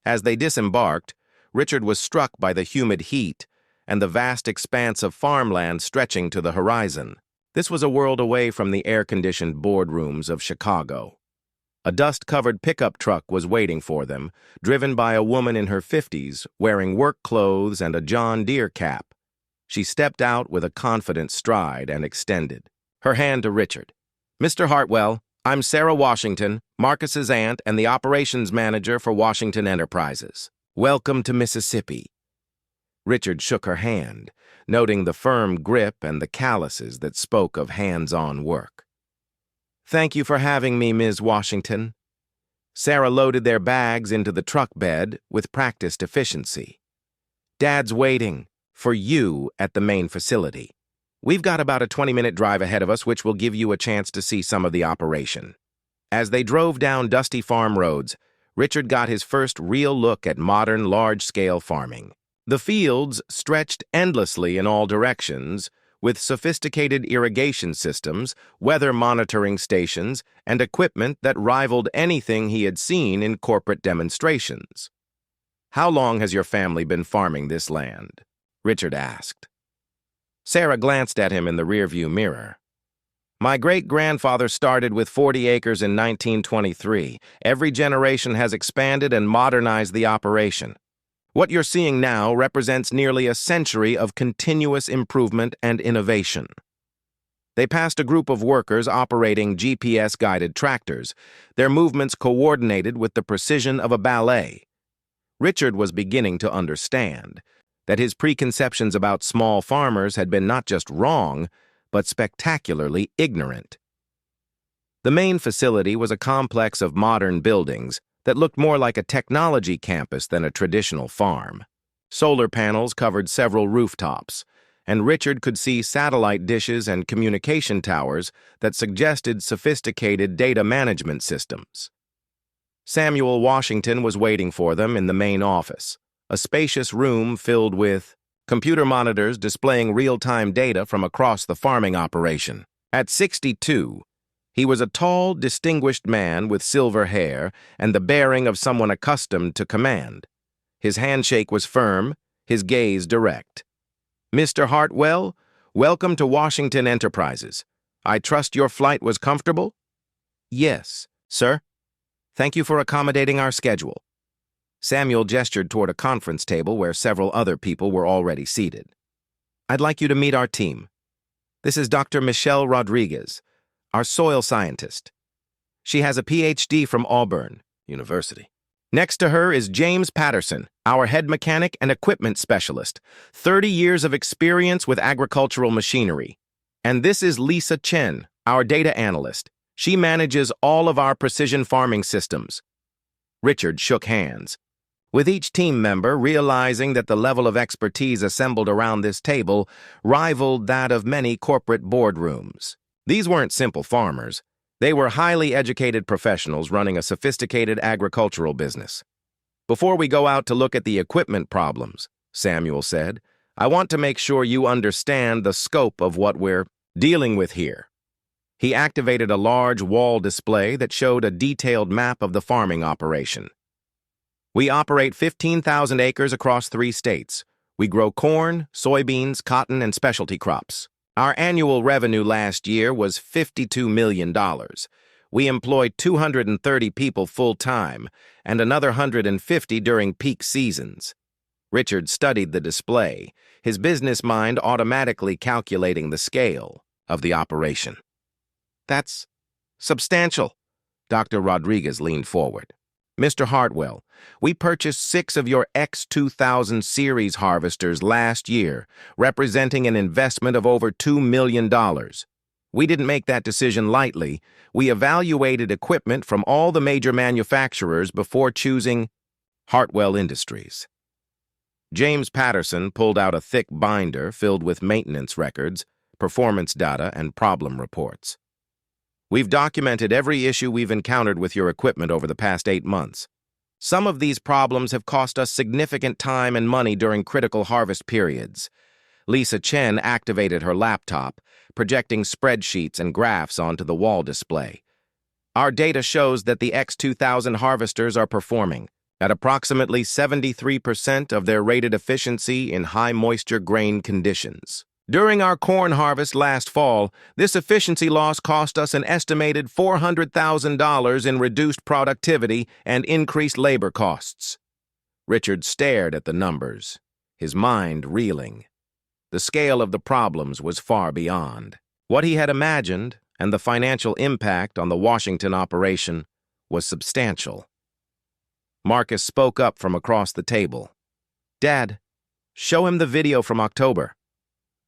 As they disembarked, Richard was struck by the humid heat and the vast expanse of farmland stretching to the horizon. This was a world away from the air-conditioned boardrooms of Chicago. A dust-covered pickup truck was waiting for them, driven by a woman in her 50s, wearing work clothes and a John Deere cap. She stepped out with a confident stride and extended her hand to Richard. "Mr. Hartwell, I'm Sarah Washington, Marcus's aunt and the operations manager for Washington Enterprises. Welcome to Mississippi." Richard shook her hand, noting the firm grip and the calluses that spoke of hands-on work. "Thank you for having me, Ms. Washington." Sarah loaded their bags into the truck bed with practiced efficiency. "Dad's waiting for you at the main facility. We've got about a 20-minute drive ahead of us, which will give you a chance to see some of the operation." As they drove down dusty farm roads, Richard got his first real look at modern, large-scale farming. The fields stretched endlessly in all directions, with sophisticated irrigation systems, weather monitoring stations, and equipment that rivaled anything he had seen in corporate demonstrations. "How long has your family been farming this land?" Richard asked. Sarah glanced at him in the rearview mirror. "My great-grandfather started with 40 acres in 1923. Every generation has expanded and modernized the operation. What you're seeing now represents nearly a century of continuous improvement and innovation." They passed a group of workers operating GPS-guided tractors, their movements coordinated with the precision of a ballet. Richard was beginning to understand that his preconceptions about small farmers had been not just wrong, but spectacularly ignorant. The main facility was a complex of modern buildings that looked more like a technology campus than a traditional farm. Solar panels covered several rooftops, and Richard could see satellite dishes and communication towers that suggested sophisticated data management systems. Samuel Washington was waiting for them in the main office, a spacious room filled with computer monitors displaying real-time data from across the farming operation. At 62, he was a tall, distinguished man with silver hair and the bearing of someone accustomed to command. His handshake was firm, his gaze direct. "Mr. Hartwell, welcome to Washington Enterprises. I trust your flight was comfortable?" "Yes, sir. Thank you for accommodating our schedule." Samuel gestured toward a conference table where several other people were already seated. "I'd like you to meet our team. This is Dr. Michelle Rodriguez, our soil scientist. She has a PhD from Auburn University. Next to her is James Patterson, our head mechanic and equipment specialist, 30 years of experience with agricultural machinery. And this is Lisa Chen, our data analyst. She manages all of our precision farming systems." Richard shook hands, with each team member realizing that the level of expertise assembled around this table rivaled that of many corporate boardrooms. These weren't simple farmers. They were highly educated professionals running a sophisticated agricultural business. "Before we go out to look at the equipment problems," Samuel said, "I want to make sure you understand the scope of what we're dealing with here." He activated a large wall display that showed a detailed map of the farming operation. "We operate 15,000 acres across 3 states. We grow corn, soybeans, cotton, and specialty crops. Our annual revenue last year was $52 million. We employed 230 people full-time and another 150 during peak seasons." Richard studied the display, his business mind automatically calculating the scale of the operation. "That's substantial." Dr. Rodriguez leaned forward. "Mr. Hartwell, we purchased 6 of your X2000 series harvesters last year, representing an investment of over $2 million. We didn't make that decision lightly. We evaluated equipment from all the major manufacturers before choosing Hartwell Industries." James Patterson pulled out a thick binder filled with maintenance records, performance data, and problem reports. "We've documented every issue we've encountered with your equipment over the past 8 months. Some of these problems have cost us significant time and money during critical harvest periods." Lisa Chen activated her laptop, projecting spreadsheets and graphs onto the wall display. "Our data shows that the X2000 harvesters are performing at approximately 73% of their rated efficiency in high-moisture grain conditions. During our corn harvest last fall, this efficiency loss cost us an estimated $400,000 in reduced productivity and increased labor costs." Richard stared at the numbers, his mind reeling. The scale of the problems was far beyond what he had imagined, and the financial impact on the Washington operation was substantial. Marcus spoke up from across the table. "Dad, Show him the video from October.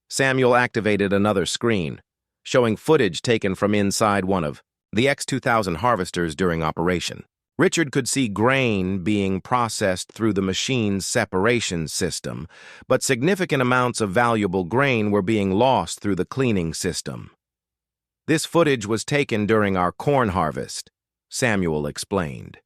Samuel activated another screen, showing footage taken from inside one of the X2000 harvesters during operation. Richard could see grain being processed through the machine's separation system, but significant amounts of valuable grain were being lost through the cleaning system. This footage was taken during our corn harvest, Samuel explained.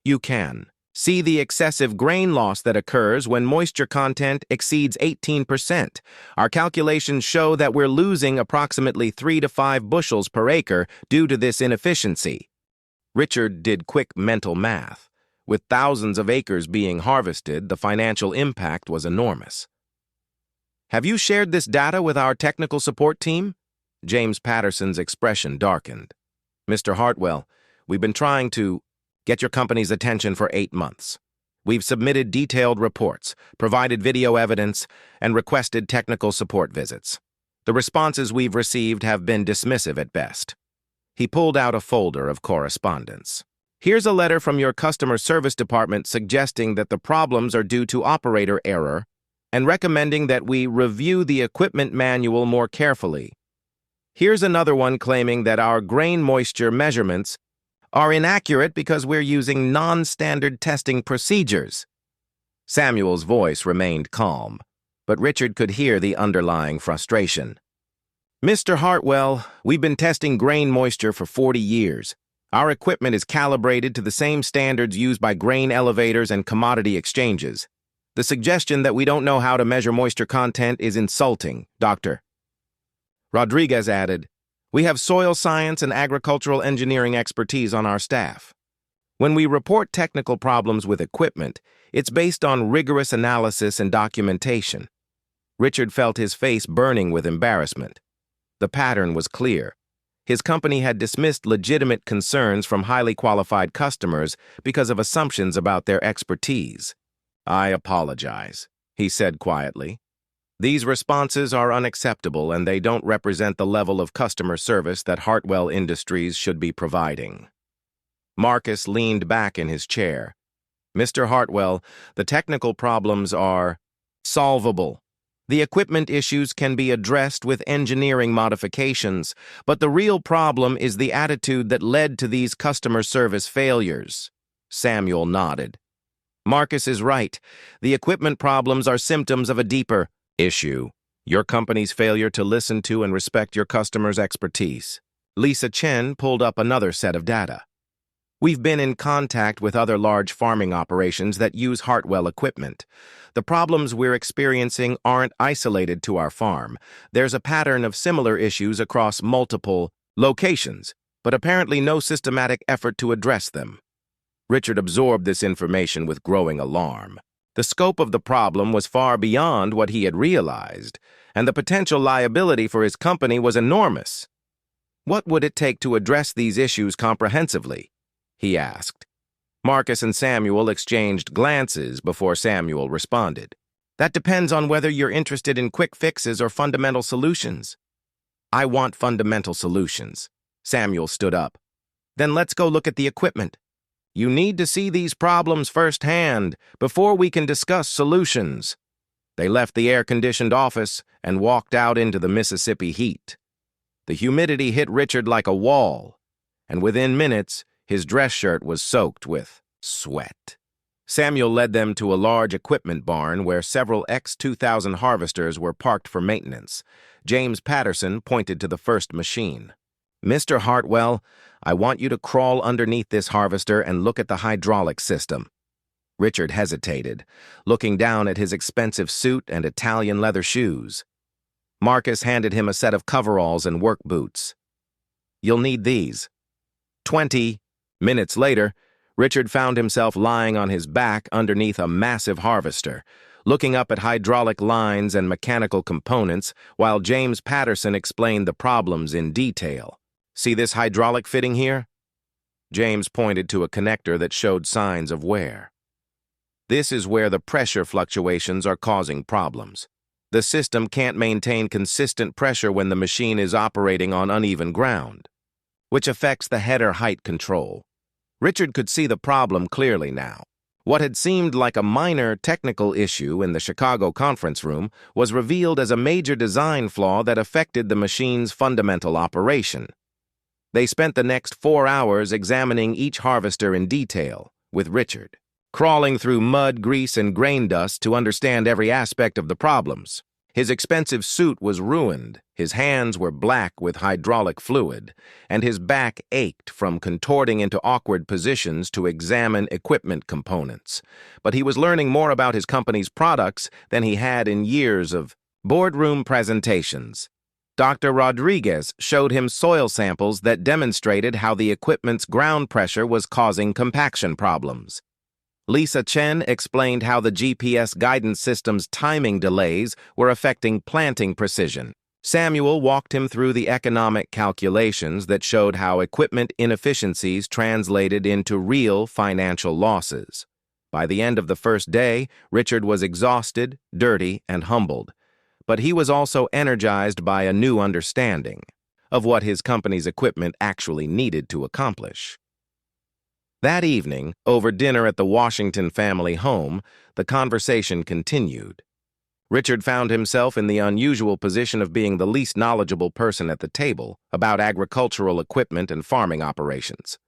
You can see the excessive grain loss that occurs when moisture content exceeds 18%. Our calculations show that we're losing approximately 3 to 5 bushels per acre due to this inefficiency. Richard did quick mental math. With thousands of acres being harvested, the financial impact was enormous. Have you shared this data with our technical support team? James Patterson's expression darkened. Mr. Hartwell, we've been trying to get your company's attention for 8 months. We've submitted detailed reports, provided video evidence, and requested technical support visits. The responses we've received have been dismissive at best. He pulled out a folder of correspondence. Here's a letter from your customer service department suggesting that the problems are due to operator error and recommending that we review the equipment manual more carefully. Here's another one claiming that our grain moisture measurements are inaccurate because we're using non-standard testing procedures. Samuel's voice remained calm, but Richard could hear the underlying frustration. Mr. Hartwell, we've been testing grain moisture for 40 years. Our equipment is calibrated to the same standards used by grain elevators and commodity exchanges. The suggestion that we don't know how to measure moisture content is insulting, Doctor. Rodriguez added, we have soil science and agricultural engineering expertise on our staff. When we report technical problems with equipment, it's based on rigorous analysis and documentation. Richard felt his face burning with embarrassment. The pattern was clear. His company had dismissed legitimate concerns from highly qualified customers because of assumptions about their expertise. I apologize, he said quietly. These responses are unacceptable and they don't represent the level of customer service that Hartwell Industries should be providing. Marcus leaned back in his chair. Mr. Hartwell, the technical problems are solvable. The equipment issues can be addressed with engineering modifications, but the real problem is the attitude that led to these customer service failures. Samuel nodded. Marcus is right. The equipment problems are symptoms of a deeper issue. Your company's failure to listen to and respect your customers' expertise. Lisa Chen pulled up another set of data. We've been in contact with other large farming operations that use Hartwell equipment. The problems we're experiencing aren't isolated to our farm. There's a pattern of similar issues across multiple locations, but apparently no systematic effort to address them. Richard absorbed this information with growing alarm. The scope of the problem was far beyond what he had realized, and the potential liability for his company was enormous. What would it take to address these issues comprehensively? He asked. Marcus and Samuel exchanged glances before Samuel responded. That depends on whether you're interested in quick fixes or fundamental solutions. I want fundamental solutions. Samuel stood up. Then let's go look at the equipment. You need to see these problems firsthand before we can discuss solutions. They left the air-conditioned office and walked out into the Mississippi heat. The humidity hit Richard like a wall, and within minutes, his dress shirt was soaked with sweat. Samuel led them to a large equipment barn where several X2000 harvesters were parked for maintenance. James Patterson pointed to the first machine. Mr. Hartwell, I want you to crawl underneath this harvester and look at the hydraulic system. Richard hesitated, looking down at his expensive suit and Italian leather shoes. Marcus handed him a set of coveralls and work boots. You'll need these. 20 minutes later, Richard found himself lying on his back underneath a massive harvester, looking up at hydraulic lines and mechanical components while James Patterson explained the problems in detail. See this hydraulic fitting here? James pointed to a connector that showed signs of wear. This is where the pressure fluctuations are causing problems. The system can't maintain consistent pressure when the machine is operating on uneven ground, which affects the header height control. Richard could see the problem clearly now. What had seemed like a minor technical issue in the Chicago conference room was revealed as a major design flaw that affected the machine's fundamental operation. They spent the next 4 hours examining each harvester in detail, with Richard, crawling through mud, grease, and grain dust to understand every aspect of the problems. His expensive suit was ruined, his hands were black with hydraulic fluid, and his back ached from contorting into awkward positions to examine equipment components. But he was learning more about his company's products than he had in years of boardroom presentations. Dr. Rodriguez showed him soil samples that demonstrated how the equipment's ground pressure was causing compaction problems. Lisa Chen explained how the GPS guidance system's timing delays were affecting planting precision. Samuel walked him through the economic calculations that showed how equipment inefficiencies translated into real financial losses. By the end of the first day, Richard was exhausted, dirty, and humbled. But he was also energized by a new understanding of what his company's equipment actually needed to accomplish. That evening, over dinner at the Washington family home, the conversation continued. Richard found himself in the unusual position of being the least knowledgeable person at the table about agricultural equipment and farming operations.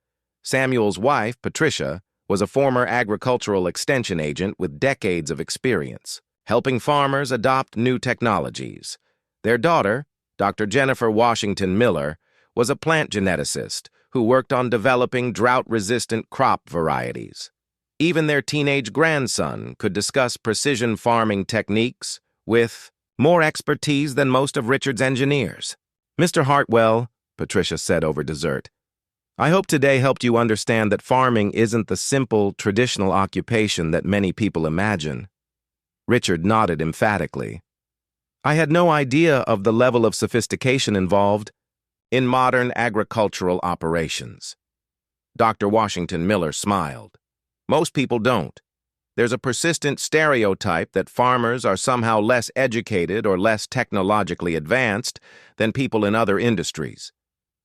Samuel's wife, Patricia, was a former agricultural extension agent with decades of experience, helping farmers adopt new technologies. Their daughter, Dr. Jennifer Washington Miller, was a plant geneticist who worked on developing drought-resistant crop varieties. Even their teenage grandson could discuss precision farming techniques with more expertise than most of Richard's engineers. "Mr. Hartwell," Patricia said over dessert, "I hope today helped you understand that farming isn't the simple, traditional occupation that many people imagine." Richard nodded emphatically. "I had no idea of the level of sophistication involved in modern agricultural operations." Dr. Washington Miller smiled. "Most people don't. There's a persistent stereotype that farmers are somehow less educated or less technologically advanced than people in other industries.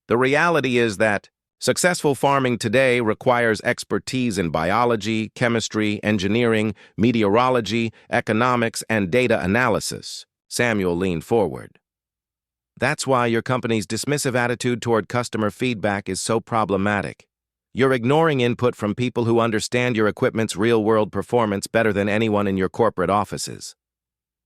The reality is that successful farming today requires expertise in biology, chemistry, engineering, meteorology, economics, and data analysis." Samuel leaned forward. "That's why your company's dismissive attitude toward customer feedback is so problematic. You're ignoring input from people who understand your equipment's real-world performance better than anyone in your corporate offices."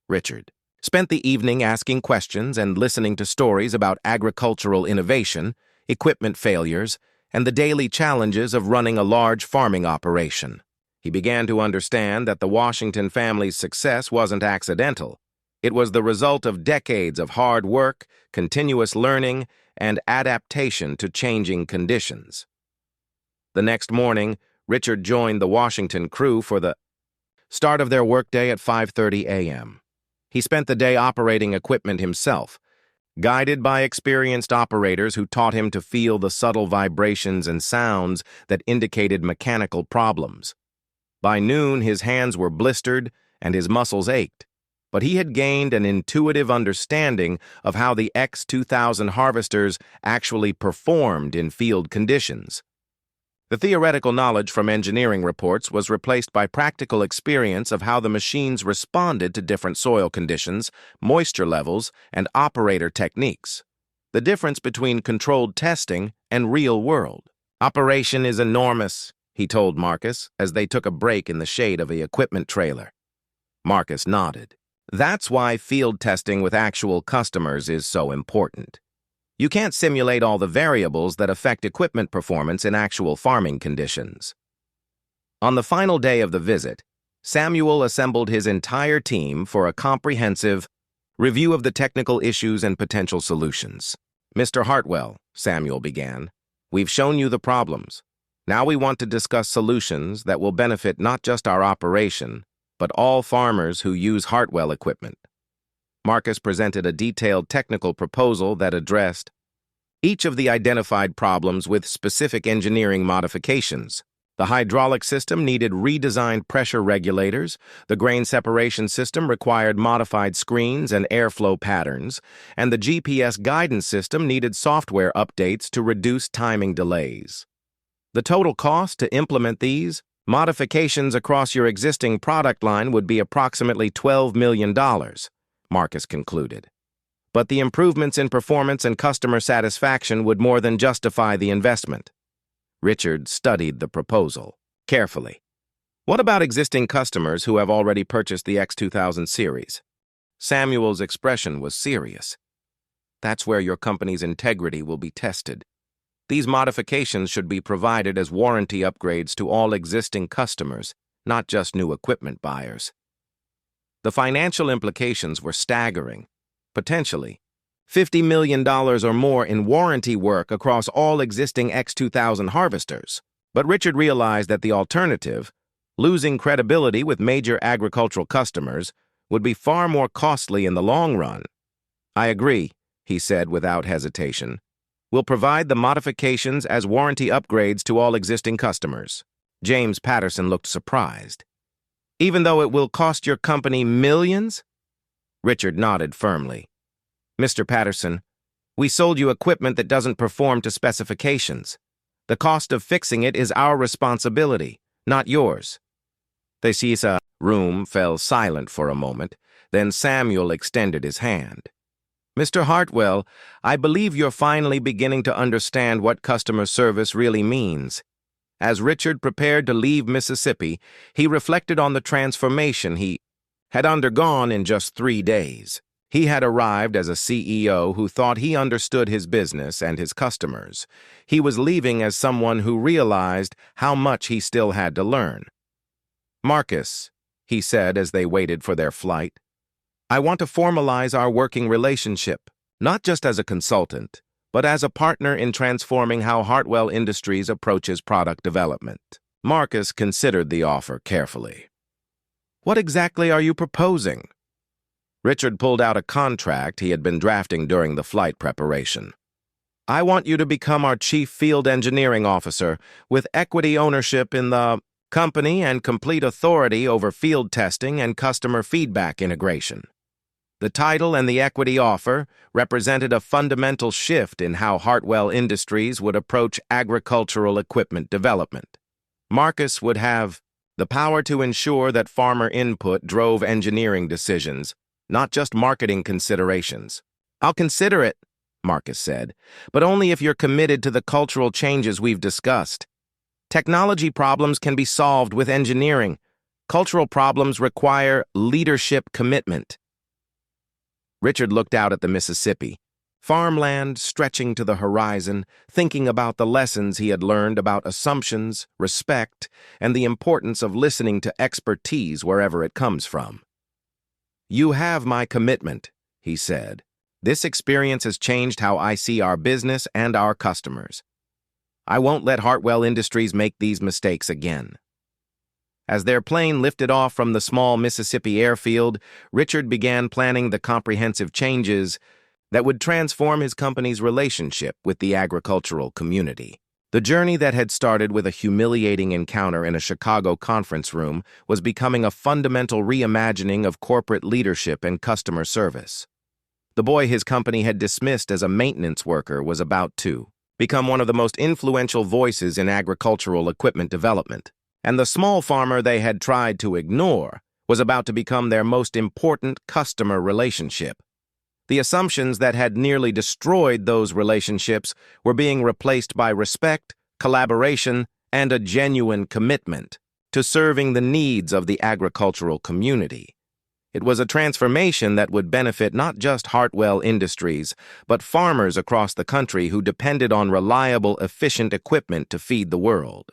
Richard spent the evening asking questions and listening to stories about agricultural innovation, equipment failures, and the daily challenges of running a large farming operation. He began to understand that the Washington family's success wasn't accidental. It was the result of decades of hard work, continuous learning, and adaptation to changing conditions. The next morning, Richard joined the Washington crew for the start of their workday at 5:30 a.m. He spent the day operating equipment himself, guided by experienced operators who taught him to feel the subtle vibrations and sounds that indicated mechanical problems. By noon, his hands were blistered and his muscles ached, but he had gained an intuitive understanding of how the X2000 harvesters actually performed in field conditions. The theoretical knowledge from engineering reports was replaced by practical experience of how the machines responded to different soil conditions, moisture levels, and operator techniques. The difference between controlled testing and real-world operation is enormous, he told Marcus as they took a break in the shade of the equipment trailer. Marcus nodded. "That's why field testing with actual customers is so important. You can't simulate all the variables that affect equipment performance in actual farming conditions." On the final day of the visit, Samuel assembled his entire team for a comprehensive review of the technical issues and potential solutions. "Mr. Hartwell," Samuel began, "we've shown you the problems. Now we want to discuss solutions that will benefit not just our operation, but all farmers who use Hartwell equipment." Marcus presented a detailed technical proposal that addressed each of the identified problems with specific engineering modifications. The hydraulic system needed redesigned pressure regulators, the grain separation system required modified screens and airflow patterns, and the GPS guidance system needed software updates to reduce timing delays. The total cost to implement these Modifications across your existing product line would be approximately $12 million, Marcus concluded. But the improvements in performance and customer satisfaction would more than justify the investment. Richard studied the proposal carefully. What about existing customers who have already purchased the X2000 series? Samuel's expression was serious. That's where your company's integrity will be tested. These modifications should be provided as warranty upgrades to all existing customers, not just new equipment buyers. The financial implications were staggering. Potentially, $50 million or more in warranty work across all existing X2000 harvesters. But Richard realized that the alternative, losing credibility with major agricultural customers, would be far more costly in the long run. I agree, he said without hesitation. We'll provide the modifications as warranty upgrades to all existing customers. James Patterson looked surprised. Even though it will cost your company millions? Richard nodded firmly. Mr. Patterson, we sold you equipment that doesn't perform to specifications. The cost of fixing it is our responsibility, not yours. The Sisa room fell silent for a moment, then Samuel extended his hand. Mr. Hartwell, I believe you're finally beginning to understand what customer service really means. As Richard prepared to leave Mississippi, he reflected on the transformation he had undergone in just 3 days. He had arrived as a CEO who thought he understood his business and his customers. He was leaving as someone who realized how much he still had to learn. Marcus, he said as they waited for their flight, I want to formalize our working relationship, not just as a consultant, but as a partner in transforming how Hartwell Industries approaches product development. Marcus considered the offer carefully. What exactly are you proposing? Richard pulled out a contract he had been drafting during the flight preparation. I want you to become our chief field engineering officer with equity ownership in the company and complete authority over field testing and customer feedback integration. The title and the equity offer represented a fundamental shift in how Hartwell Industries would approach agricultural equipment development. Marcus would have the power to ensure that farmer input drove engineering decisions, not just marketing considerations. I'll consider it, Marcus said, but only if you're committed to the cultural changes we've discussed. Technology problems can be solved with engineering. Cultural problems require leadership commitment. Richard looked out at the Mississippi, farmland stretching to the horizon, thinking about the lessons he had learned about assumptions, respect, and the importance of listening to expertise wherever it comes from. You have my commitment, he said. This experience has changed how I see our business and our customers. I won't let Hartwell Industries make these mistakes again. As their plane lifted off from the small Mississippi airfield, Richard began planning the comprehensive changes that would transform his company's relationship with the agricultural community. The journey that had started with a humiliating encounter in a Chicago conference room was becoming a fundamental reimagining of corporate leadership and customer service. The boy his company had dismissed as a maintenance worker was about to become one of the most influential voices in agricultural equipment development. And the small farmer they had tried to ignore was about to become their most important customer relationship. The assumptions that had nearly destroyed those relationships were being replaced by respect, collaboration, and a genuine commitment to serving the needs of the agricultural community. It was a transformation that would benefit not just Hartwell Industries, but farmers across the country who depended on reliable, efficient equipment to feed the world.